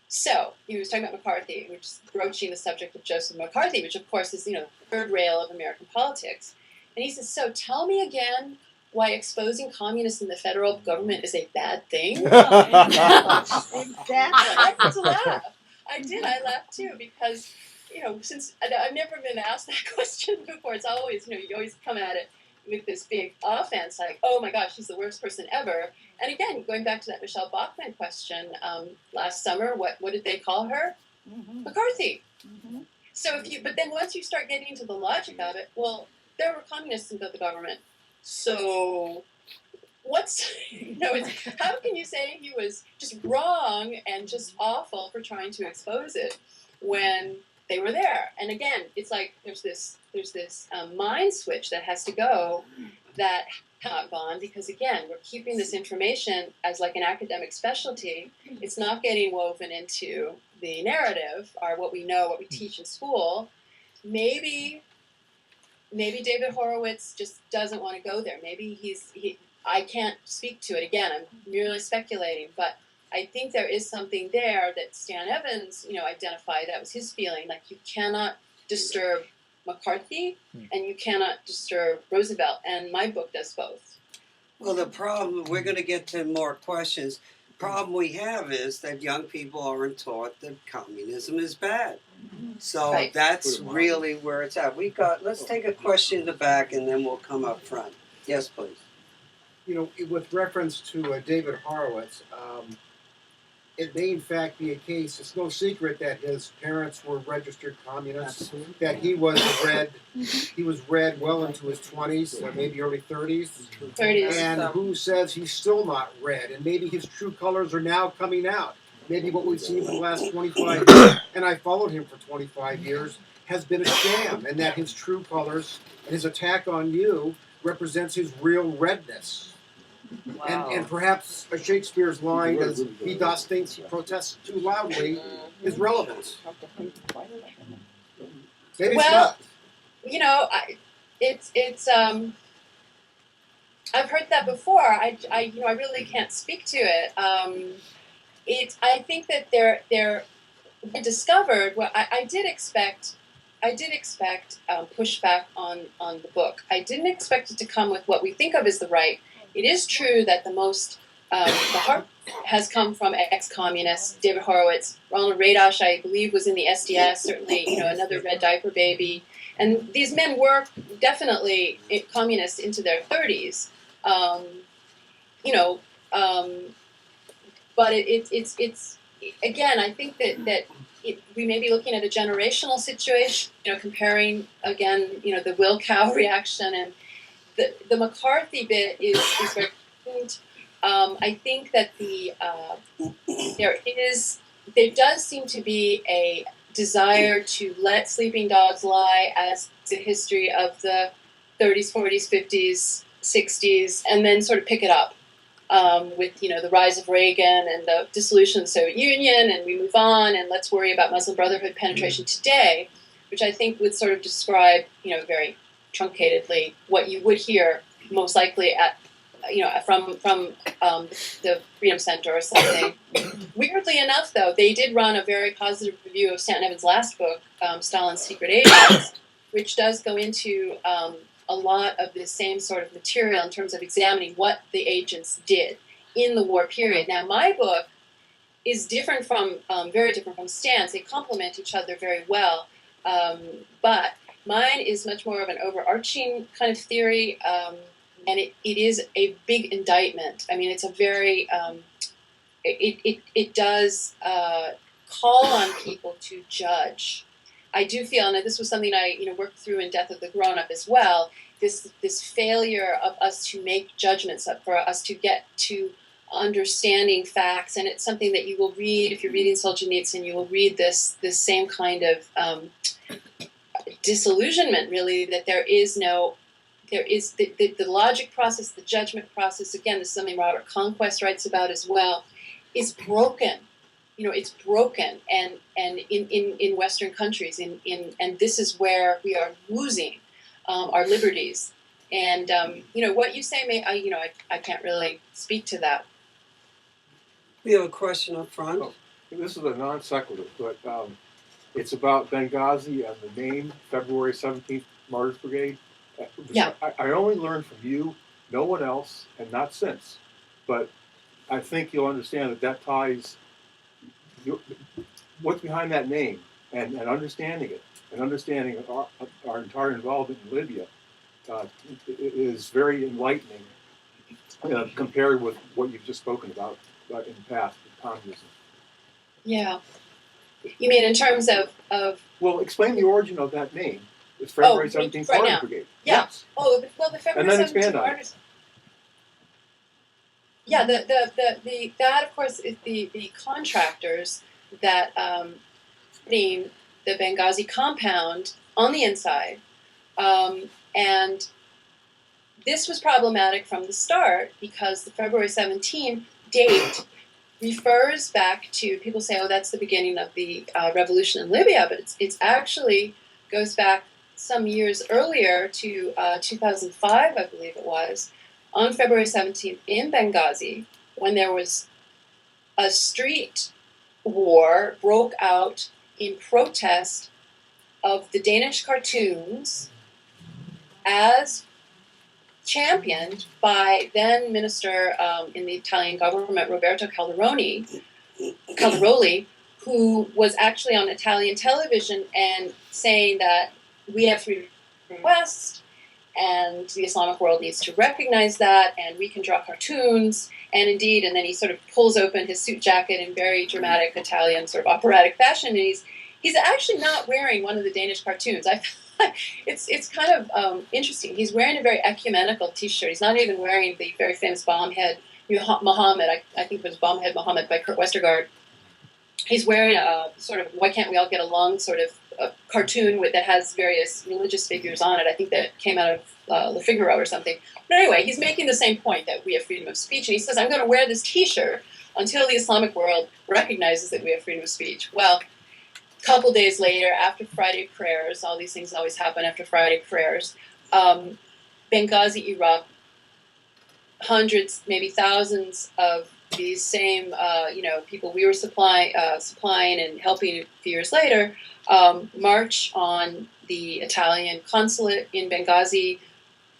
so, he was talking about McCarthy, which is broaching the subject of Joseph McCarthy, which of course is, the third rail of American politics. And he says, so tell me again why exposing communists in the federal government is a bad thing? Exactly. I had to laugh. I did. I laughed too, because, since I've never been asked that question before, it's always, you always come at it with this big offense, like, oh my gosh, she's the worst person ever. And again, going back to that Michelle Bachmann question last summer, what did they call her? Mm-hmm. McCarthy. Mm-hmm. So but then once you start getting into the logic of it, well, there were communists in the government. So how can you say he was just wrong and just awful for trying to expose it when they were there? And again, it's like there's this mind switch that has to go that has not gone, because again, we're keeping this information as like an academic specialty. It's not getting woven into the narrative, or what we know, what we teach in school. Maybe David Horowitz just doesn't want to go there. Maybe I can't speak to it. Again, I'm merely speculating, but I think there is something there that Stan Evans, identified. That was his feeling. Like, you cannot disturb McCarthy and you cannot disturb Roosevelt. And my book does both. Well, the problem, we're going to get to more questions. Problem we have is that young people aren't taught that communism is bad. So Right. that's really where it's at. Let's take a question in the back and then we'll come up front. Yes, please. With reference to David Horowitz, it may in fact be a case. It's no secret that his parents were registered communists. Absolutely. That he was read well into his 20s, maybe early 30s. 30s. And who says he's still not read? And maybe his true colors are now coming out. Maybe what we've seen for the last 25 years, and I followed him for 25 years, has been a sham, and that his true colors and his attack on you represents his real redness. Wow. And perhaps a Shakespeare's line, as he does things he protests too loudly, is relevant. Maybe it's Well, not. I've heard that before. I really can't speak to it. I think that they're discovered. Well, I did expect pushback on the book. I didn't expect it to come with what we think of as the right. It is true that the heart has come from ex-communists. David Horowitz, Ronald Radosh, I believe, was in the SDS. Certainly, another red diaper baby. And these men were definitely communists into their 30s. But it's again, I think that we may be looking at a generational situation. Comparing again, the Will Cow reaction, and the McCarthy bit is very important. I think that there does seem to be a desire to let sleeping dogs lie as the history of the 30s, 40s, 50s, 60s, and then sort of pick it up with the rise of Reagan and the dissolution of the Soviet Union, and we move on, and let's worry about Muslim Brotherhood penetration today, which I think would sort of describe very truncatedly what you would hear most likely at from the Freedom Center or something. Weirdly enough, though, they did run a very positive review of Stanton Evans' last book, Stalin's Secret Agents, which does go into a lot of the same sort of material in terms of examining what the agents did in the war period. Now, my book is different from, very different from Stan's. They complement each other very well, but mine is much more of an overarching kind of theory, and it is a big indictment. I mean, it's a very, it does call on people to judge. I do feel, and this was something I worked through in Death of the Grown-Up as well, this failure of us to make judgments, for us to get to understanding facts, and it's something that you will read if you're reading Solzhenitsyn. You will read this same kind of disillusionment, really, that there is the logic process, the judgment process. Again, this is something Robert Conquest writes about as well. Is broken. It's broken, and in Western countries, and this is where we are losing our liberties. And what you say, I can't really speak to that. We have a question up front. Oh, this is a non sequitur, but it's about Benghazi and the name February 17th Martyrs Brigade. Yeah. I only learned from you, no one else, and not since. But I think you'll understand that ties what's behind that name, and understanding it, and understanding our entire involvement in Libya is very enlightening compared with what you've just spoken about in the past with communism. Yeah. You mean in terms of Well, explain the origin of that name. It's February 17th right Martyrs now. Brigade. Yeah. Yes. Oh, well, the February And then 17th expand on it. Martyrs. Yeah, the that of course is the contractors that running the Benghazi compound on the inside, and this was problematic from the start because the February 17th date refers back to, people say, oh, that's the beginning of the revolution in Libya, but it's actually goes back some years earlier to 2005, I believe it was, on February 17th in Benghazi, when there was a street war broke out in protest of the Danish cartoons as championed by then minister in the Italian government, Roberto Calderoli, who was actually on Italian television and saying that we have freedom from the West, and the Islamic world needs to recognize that, and we can draw cartoons, and indeed, and then he sort of pulls open his suit jacket in very dramatic Italian sort of operatic fashion, and he's actually not wearing one of the Danish cartoons. It's kind of interesting. He's wearing a very ecumenical T-shirt. He's not even wearing the very famous Bombhead Muhammad. I think it was Bombhead Muhammad by Kurt Westergaard. He's wearing a sort of "Why Can't We All Get Along" sort of a cartoon that has various religious figures on it. I think that came out of Le Figaro or something. But anyway, he's making the same point that we have freedom of speech, and he says, "I'm going to wear this T-shirt until the Islamic world recognizes that we have freedom of speech." Well, a couple days later, after Friday prayers, all these things always happen after Friday prayers, Benghazi erupt, hundreds, maybe thousands of these same, people we were supplying and helping a few years later, march on the Italian consulate in Benghazi,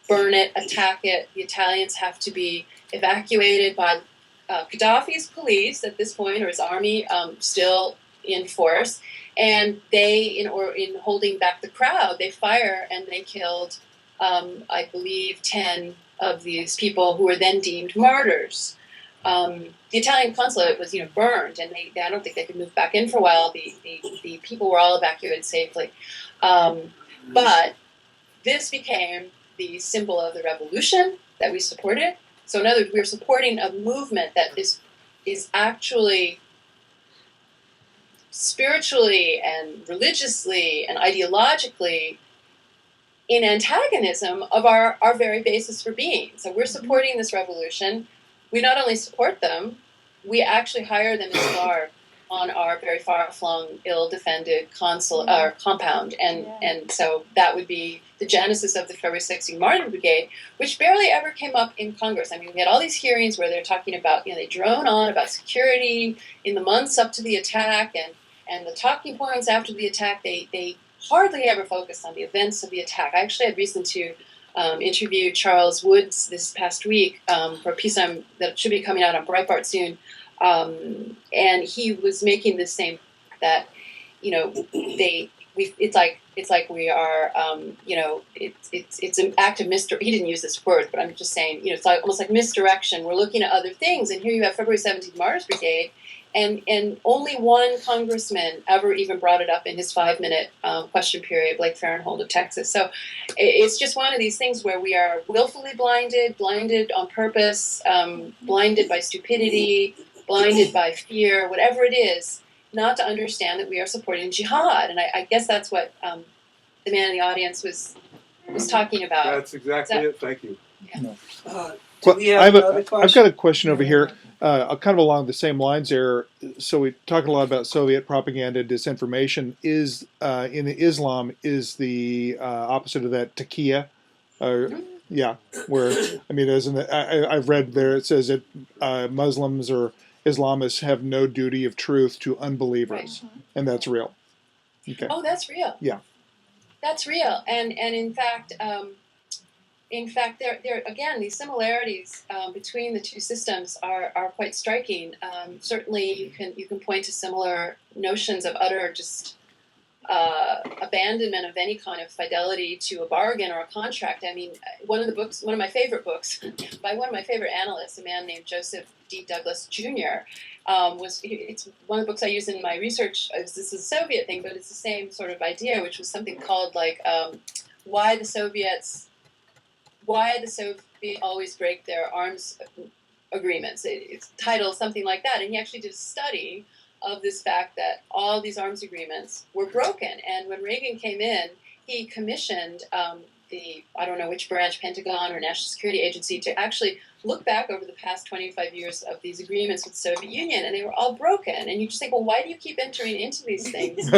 burn it, attack it. The Italians have to be evacuated by Gaddafi's police at this point, or his army, still in force. And they, in holding back the crowd, they fire and they killed, I believe, 10 of these people who were then deemed martyrs. The Italian consulate was, burned, and I don't think they could move back in for a while. The people were all evacuated safely. But this became the symbol of the revolution that we supported. So in other words, we're supporting a movement that is actually spiritually and religiously and ideologically in antagonism of our very basis for being. So we're supporting this revolution. We not only support them, we actually hire them as guard on our very far-flung, ill-defended compound. And so that would be the genesis of the February 16 Martyr Brigade, which barely ever came up in Congress. I mean, we had all these hearings where they're talking about, they drone on about security in the months up to the attack, and the talking points after the attack, they hardly ever focused on the events of the attack. I actually had reason to interview Charles Woods this past week for a piece that should be coming out on Breitbart soon, and he was making the same that it's like we are it's an act of he didn't use this word, but I'm just saying it's like almost like misdirection. We're looking at other things, and here you have February 17th Martyrs Brigade. And only one congressman ever even brought it up in his 5-minute question period, Blake Farenthold of Texas. So it's just one of these things where we are willfully blinded on purpose, blinded by stupidity, blinded by fear, whatever it is, not to understand that we are supporting jihad. And I guess that's what the man in the audience was talking about. That's exactly it. Thank you. Yeah. I've got a question over here, kind of along the same lines there. So we talked a lot about Soviet propaganda, disinformation. Is in Islam is the opposite of that taqiyya? Yeah, where I've read there it says that Muslims or Islamists have no duty of truth to unbelievers, Right. And that's real. Okay. Oh, that's real. Yeah, that's real. And in fact. There again, these similarities between the two systems are quite striking. Certainly, you can point to similar notions of utter just abandonment of any kind of fidelity to a bargain or a contract. I mean, one of my favorite books by one of my favorite analysts, a man named Joseph D. Douglas Jr., it's one of the books I use in my research. This is a Soviet thing, but it's the same sort of idea, which was something called like why the Soviets always break their arms agreements. It's titled something like that, and he actually did a study of this fact that all these arms agreements were broken. And when Reagan came in, he commissioned I don't know which branch, Pentagon or National Security Agency, to actually look back over the past 25 years of these agreements with the Soviet Union, and they were all broken. And you just think, well, why do you keep entering into these things?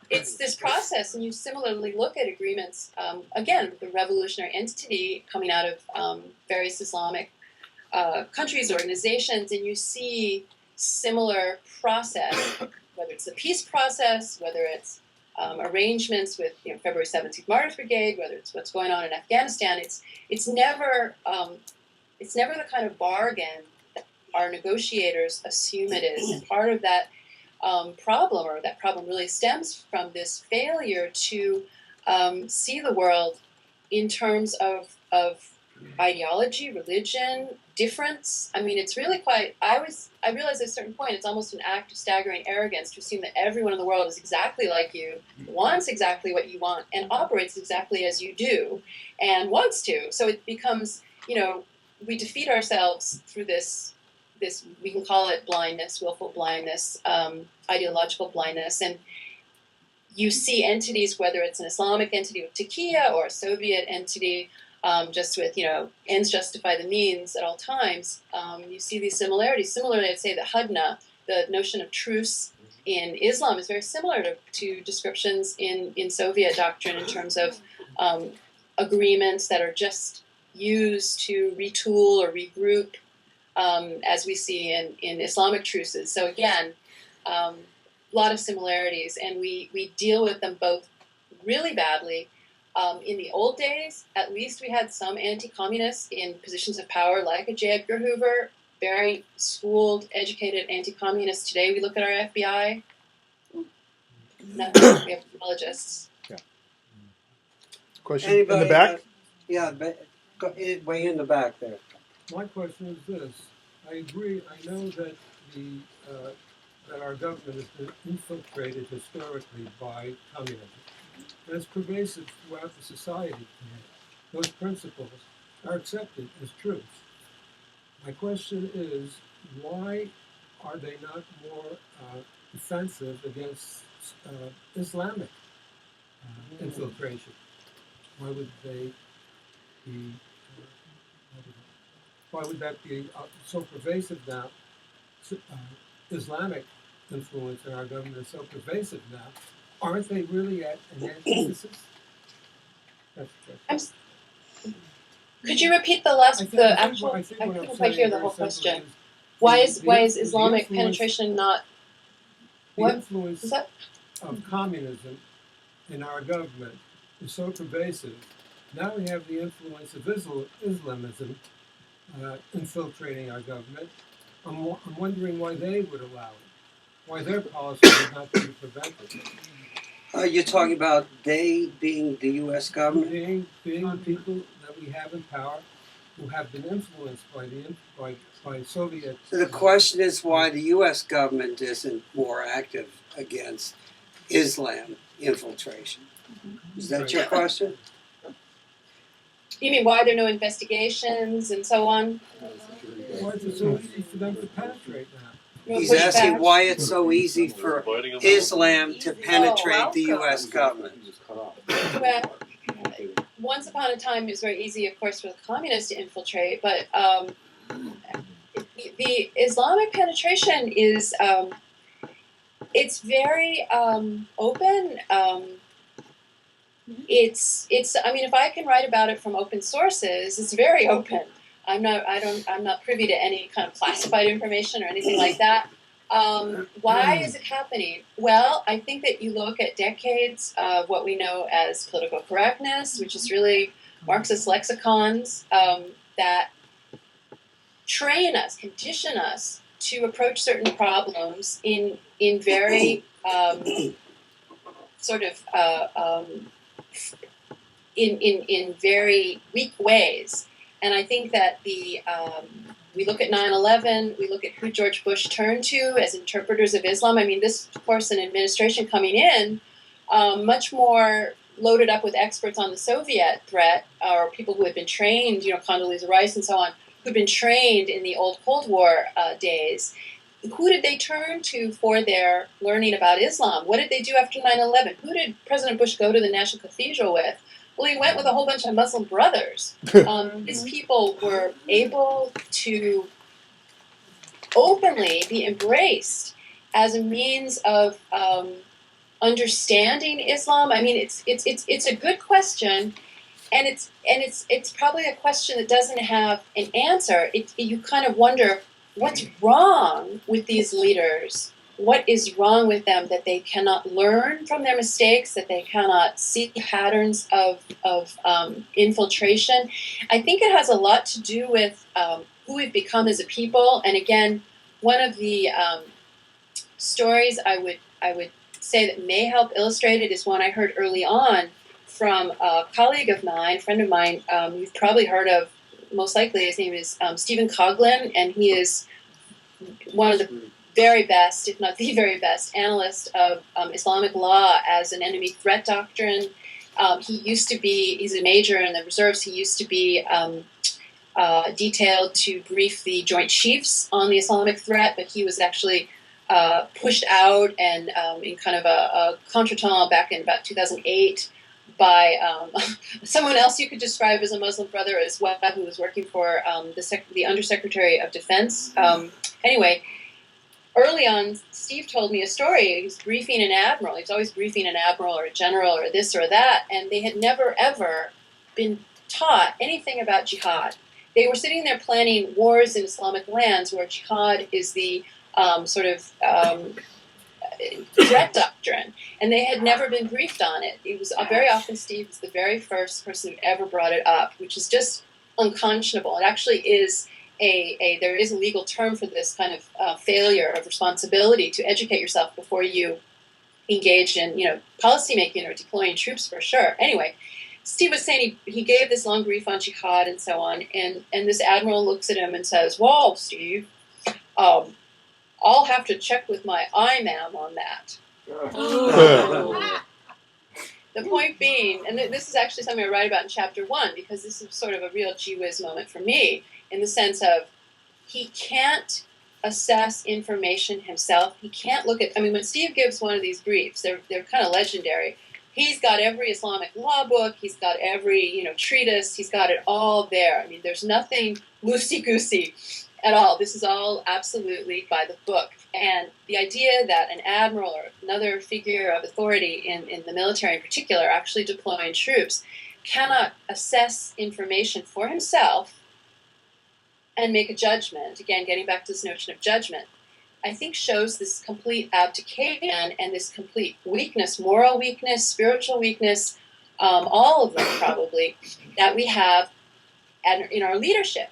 It's this process, and you similarly look at agreements, again, the revolutionary entity coming out of various Islamic countries, organizations, and you see similar process, whether it's the peace process, whether it's arrangements with February 17th Martyrs Brigade, whether it's what's going on in Afghanistan. It's never the kind of bargain that our negotiators assume it is, and part of that problem really stems from this failure to see the world in terms of ideology, religion, difference. I mean, it's really quite. I realized at a certain point, it's almost an act of staggering arrogance to assume that everyone in the world is exactly like you, wants exactly what you want, and operates exactly as you do, and wants to. So it becomes, we defeat ourselves through this. We can call it blindness, willful blindness, ideological blindness, and you see entities, whether it's an Islamic entity with taqiyya or a Soviet entity. Just with, ends justify the means at all times, you see these similarities. Similarly, I'd say the hudna, the notion of truce in Islam, is very similar to descriptions in Soviet doctrine in terms of agreements that are just used to retool or regroup, as we see in Islamic truces. So again, a lot of similarities, and we deal with them both really badly. In the old days, at least we had some anti-communists in positions of power, like a J. Edgar Hoover, very schooled, educated anti-communists. Today, we look at our FBI. We have apologists. Yeah. Question Anybody, in the back? Way in the back there. My question is this: I agree. I know that that our government has been infiltrated historically by communism. And it's pervasive throughout the society today. Those principles are accepted as truth. My question is, why are they not more defensive against Islamic infiltration? Why would they be? Why would that be so pervasive now? Islamic influence in our government is so pervasive now. Aren't they really at an antithesis? Could you repeat the last, the actual? I couldn't quite hear the whole question. Why is Islamic penetration not? The influence of communism in our government is so pervasive. Now we have the influence of Islamism infiltrating our government. I'm wondering why they would allow it. Why their policy would not be prevented. Are you talking about they being the U.S. government? Being people that we have in power who have been influenced by Soviet. So the question is why the U.S. government isn't more active against Islam infiltration. Is that your question? You mean why there are no investigations and so on? Why is it so easy for them to penetrate now? He's asking why it's so easy for Islam to penetrate the U.S. government. Well, once upon a time, it was very easy, of course, for the communists to infiltrate, but the Islamic penetration is it's very open. It's. I mean, if I can write about it from open sources, it's very open. I'm not privy to any kind of classified information or anything like that. Why is it happening? Well, I think that you look at decades of what we know as political correctness, which is really Marxist lexicons that train us, condition us to approach certain problems in very sort of in very weak ways. And I think that we look at 9/11, we look at who George Bush turned to as interpreters of Islam. I mean, this, of course, an administration coming in much more loaded up with experts on the Soviet threat, or people who had been trained, Condoleezza Rice and so on, who'd been trained in the old Cold War days. Who did they turn to for their learning about Islam? What did they do after 9/11? Who did President Bush go to the National Cathedral with? Well, he went with a whole bunch of Muslim brothers. These people were able to openly be embraced as a means of understanding Islam. I mean, it's a good question, and it's probably a question that doesn't have an answer. You kind of wonder what's wrong with these leaders. What is wrong with them that they cannot learn from their mistakes, that they cannot see patterns of infiltration? I think it has a lot to do with who we've become as a people. And again, one of the stories I would say that may help illustrate it is one I heard early on from a colleague of mine, a friend of mine. You've probably heard of, most likely his name is Stephen Coughlin, and he is one of the very best, if not the very best, analyst of Islamic law as an enemy threat doctrine. He's a major in the reserves. He used to be detailed to brief the Joint Chiefs on the Islamic threat, but he was actually pushed out and in kind of a contretemps back in about 2008 by someone else you could describe as a Muslim brother as well, who was working for the Undersecretary of Defense. Anyway, early on, Steve told me a story. He was briefing an admiral. He was always briefing an admiral or a general or this or that, and they had never, ever been taught anything about jihad. They were sitting there planning wars in Islamic lands where jihad is the threat doctrine, and they had never been briefed on it. It was very often Steve was the very first person who ever brought it up, which is just unconscionable. It actually is there is a legal term for this kind of failure of responsibility to educate yourself before you engage in policy making or deploying troops, for sure. Anyway, Steve was saying he gave this long brief on jihad and so on, and this admiral looks at him and says, "Well, Steve, I'll have to check with my imam on that." The point being, and this is actually something I write about in chapter 1, because this is sort of a real gee whiz moment for me, in the sense of he can't assess information himself. He can't look at, when Steve gives one of these briefs, they're kind of legendary. He's got every Islamic law book, he's got every treatise, he's got it all there. There's nothing loosey-goosey at all. This is all absolutely by the book. And the idea that an admiral or another figure of authority in the military in particular, actually deploying troops, cannot assess information for himself and make a judgment, again, getting back to this notion of judgment, I think shows this complete abdication and this complete weakness, moral weakness, spiritual weakness, all of them probably, that we have in our leadership.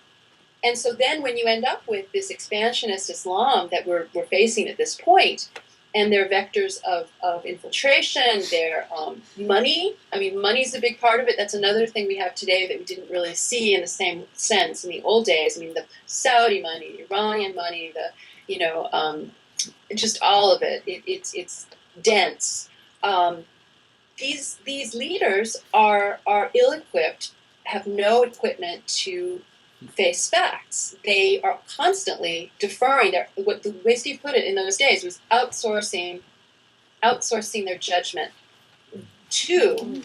And so then when you end up with this expansionist Islam that we're facing at this point, and their vectors of infiltration, their money. Money's a big part of it. That's another thing we have today that we didn't really see in the same sense in the old days. The Saudi money, the Iranian money, just all of it. It's dense. These leaders are ill-equipped, have no equipment to face facts. They are constantly deferring. What the way Steve put it in those days was outsourcing their judgment to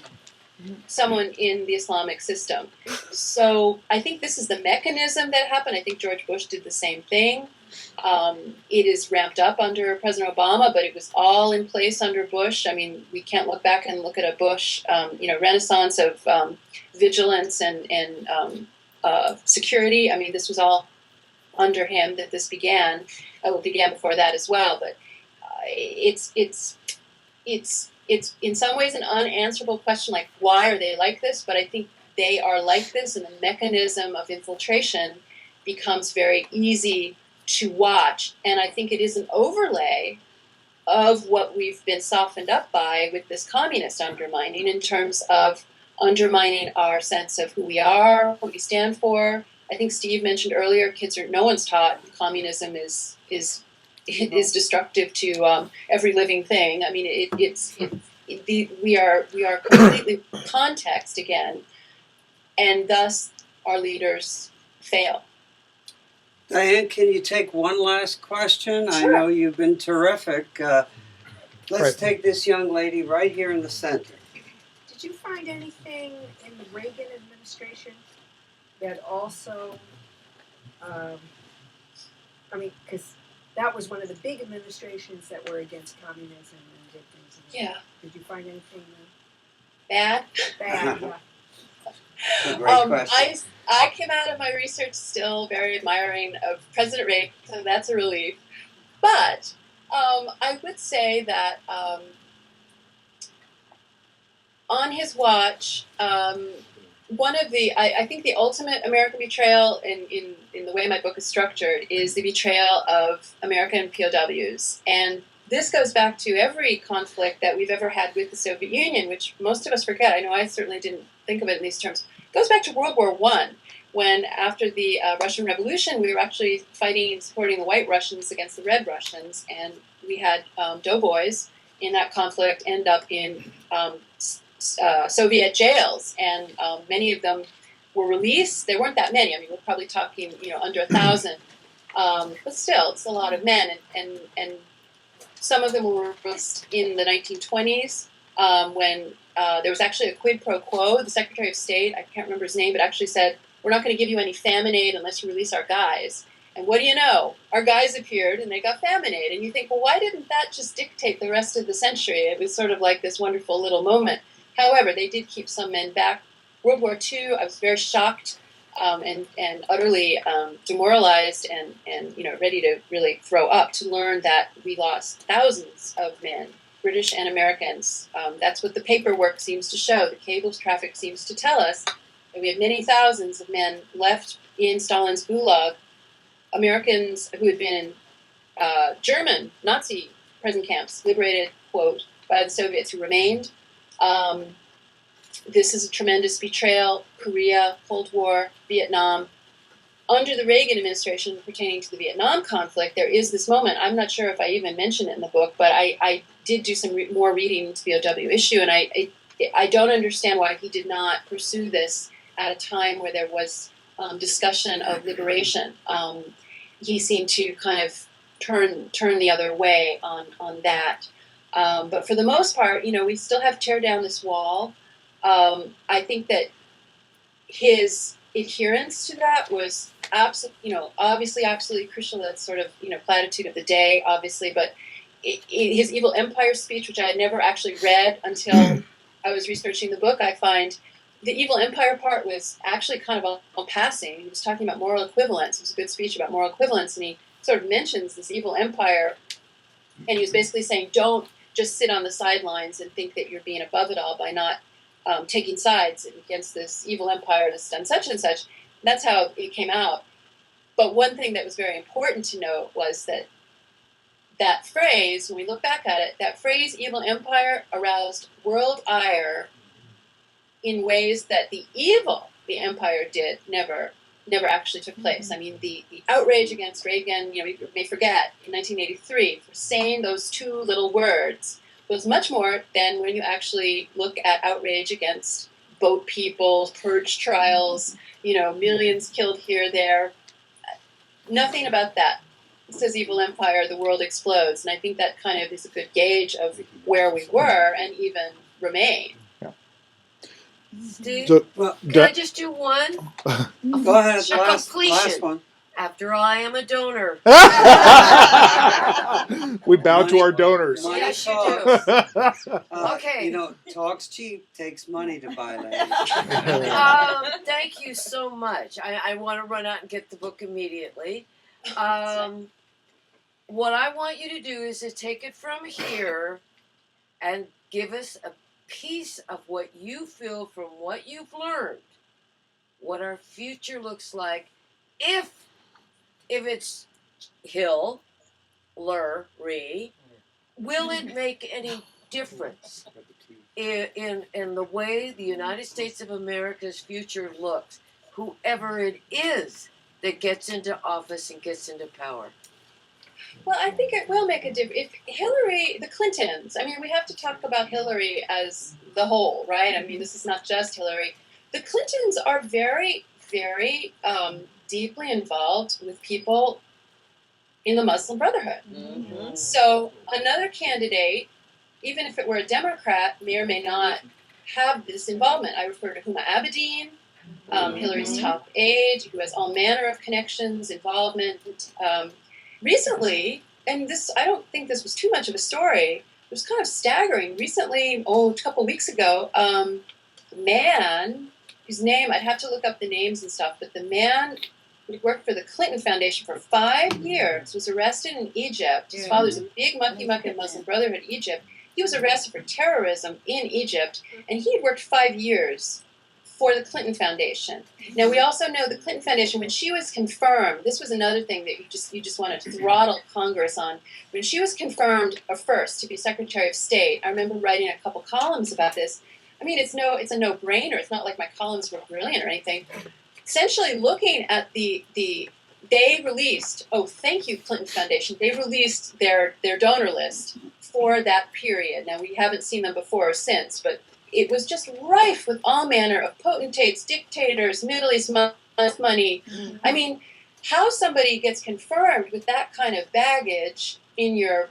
someone in the Islamic system. So I think this is the mechanism that happened. I think George Bush did the same thing. It is ramped up under President Obama, but it was all in place under Bush. We can't look back and look at a Bush, renaissance of vigilance and security. This was all under him that this began. It began before that as well, but it's in some ways an unanswerable question, like why are they like this? But I think they are like this, and the mechanism of infiltration becomes very easy to watch. And I think it is an overlay of what we've been softened up by with this communist undermining, in terms of undermining our sense of who we are, what we stand for. I think Steve mentioned earlier, no one's taught communism is destructive to every living thing. I mean, we are completely context again, and thus our leaders fail. Diane, can you take one last question? Sure. I know you've been terrific. Let's Right. take this young lady right here in the center. Did you find anything in the Reagan administration that also, because that was one of the big administrations that were against communism and did things. Yeah. Did you find anything Bad. bad? Yeah. That's a great question. I came out of my research still very admiring of President Reagan, so that's a relief. But I would say that on his watch, one of the, I think the ultimate American betrayal in the way my book is structured is the betrayal of American POWs. And this goes back to every conflict that we've ever had with the Soviet Union, which most of us forget. I know I certainly didn't think of it in these terms. It goes back to World War I, when after the Russian Revolution, we were actually fighting and supporting the White Russians against the Red Russians. And we had doughboys in that conflict end up in Soviet jails, and many of them were released. There weren't that many. I mean, we're probably talking, under 1,000. But still, it's a lot of men, and some of them were released in the 1920s when there was actually a quid pro quo. The Secretary of State, I can't remember his name, but actually said, "We're not going to give you any famine aid unless you release our guys." And what do you know? Our guys appeared and they got famine aid. And you think, well, why didn't that just dictate the rest of the century? It was sort of like this wonderful little moment. However, they did keep some men back. World War II, I was very shocked and utterly demoralized and ready to really throw up to learn that we lost thousands of men, British and Americans. That's what the paperwork seems to show. The cables traffic seems to tell us that we have many thousands of men left in Stalin's gulag, Americans who had been in German Nazi prison camps, liberated, quote, by the Soviets who remained. This is a tremendous betrayal. Korea, Cold War, Vietnam. Under the Reagan administration, pertaining to the Vietnam conflict, there is this moment. I'm not sure if I even mention it in the book, but I did do some more reading into the OW issue, and I don't understand why he did not pursue this at a time where there was discussion of liberation. He seemed to kind of turn the other way on that. But for the most part, we still have to tear down this wall. I think that his adherence to that was obviously absolutely crucial. That's sort of, platitude of the day, obviously. But his Evil Empire speech, which I had never actually read until I was researching the book, I find the Evil Empire part was actually kind of on passing. He was talking about moral equivalence. It was a good speech about moral equivalence, and he sort of mentions this evil empire, and he was basically saying, don't just sit on the sidelines and think that you're being above it all by not taking sides against this evil empire that's done such and such. That's how it came out. But one thing that was very important to note was that phrase, when we look back at it, that phrase, evil empire, aroused world ire in ways that the empire did never actually took place. I mean, the outrage against Reagan, we may forget, in 1983, for saying those two little words was much more than when you actually look at outrage against boat people, purge trials, millions killed here, there. Nothing about that. It says evil empire, the world explodes. And I think that kind of is a good gauge of where we were and even remain. Steve, So, can I just do one? Go ahead, A last completion. one. After all, I am a donor. we bow to our donors. Money Yes, you talks. do. Okay. Talks cheap, takes money to buy ladies. Thank you so much. I want to run out and get the book immediately. What I want you to do is to take it from here and give us a piece of what you feel from what you've learned, what our future looks like, if it's Hillary, will it make any difference in the way the United States of America's future looks, whoever it is that gets into office and gets into power? Well, I think it will make a difference. If Hillary, the Clintons, I mean, we have to talk about Hillary as the whole, right? I mean, this is not just Hillary. The Clintons are very, very deeply involved with people in the Muslim Brotherhood. Mm-hmm. So another candidate, even if it were a Democrat, may or may not have this involvement. I refer to Huma Abedin, Hillary's top aide, who has all manner of connections, involvement. Recently, and this, I don't think this was too much of a story, it was kind of staggering. Recently, a couple weeks ago, a man, whose name, I'd have to look up the names and stuff, but the man who worked for the Clinton Foundation for 5 years was arrested in Egypt. His father's a big mucky-muck in Muslim Brotherhood in Egypt. He was arrested for terrorism in Egypt, and he had worked 5 years for the Clinton Foundation. Now, we also know the Clinton Foundation, when she was confirmed, this was another thing that you just wanted to throttle Congress on. When she was confirmed first to be Secretary of State, I remember writing a couple columns about this. I mean, it's a no-brainer. It's not like my columns were brilliant or anything. Essentially, looking at they released, thank you, Clinton Foundation, they released their donor list for that period. Now, we haven't seen them before or since, but it was just rife with all manner of potentates, dictators, Middle East money. I mean, how somebody gets confirmed with that kind of baggage in your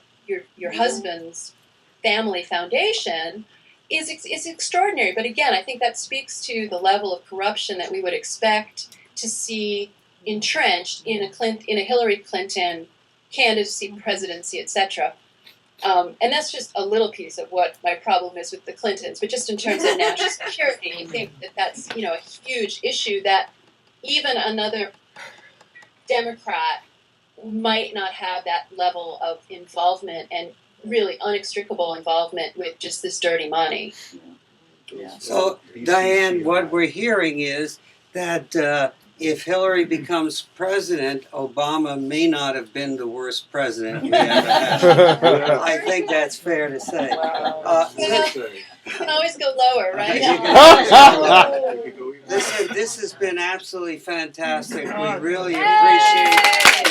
husband's family foundation is extraordinary. But again, I think that speaks to the level of corruption that we would expect to see entrenched in a Hillary Clinton candidacy, presidency, etc. And that's just a little piece of what my problem is with the Clintons. But just in terms of national security, I think that that's a huge issue that even another Democrat might not have that level of involvement and really unextricable involvement with just this dirty money. So, Diane, what we're hearing is that if Hillary becomes president, Obama may not have been the worst president we ever had. I think that's fair to say. You can always go lower, right? Listen, this has been absolutely fantastic. We really appreciate it.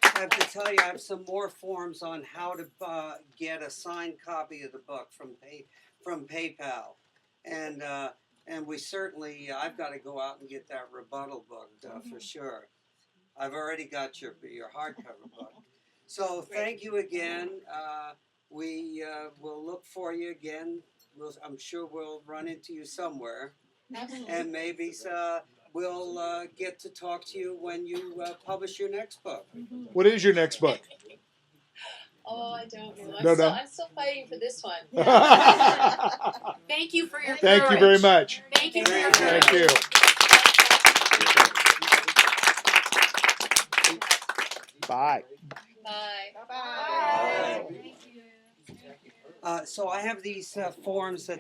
I have to tell you, I have some more forms on how to get a signed copy of the book from PayPal, and we certainly, I've got to go out and get that rebuttal book for sure. I've already got your hardcover book. So thank you again. We will look for you again. I'm sure we'll run into you somewhere, and maybe we'll get to talk to you when you publish your next book. What is your next book? Oh, I don't know. I'm still fighting for this one. Thank you for your Thank you very much. Thank you for your Thank you. Bye. Bye. Bye-bye. So I have these forms that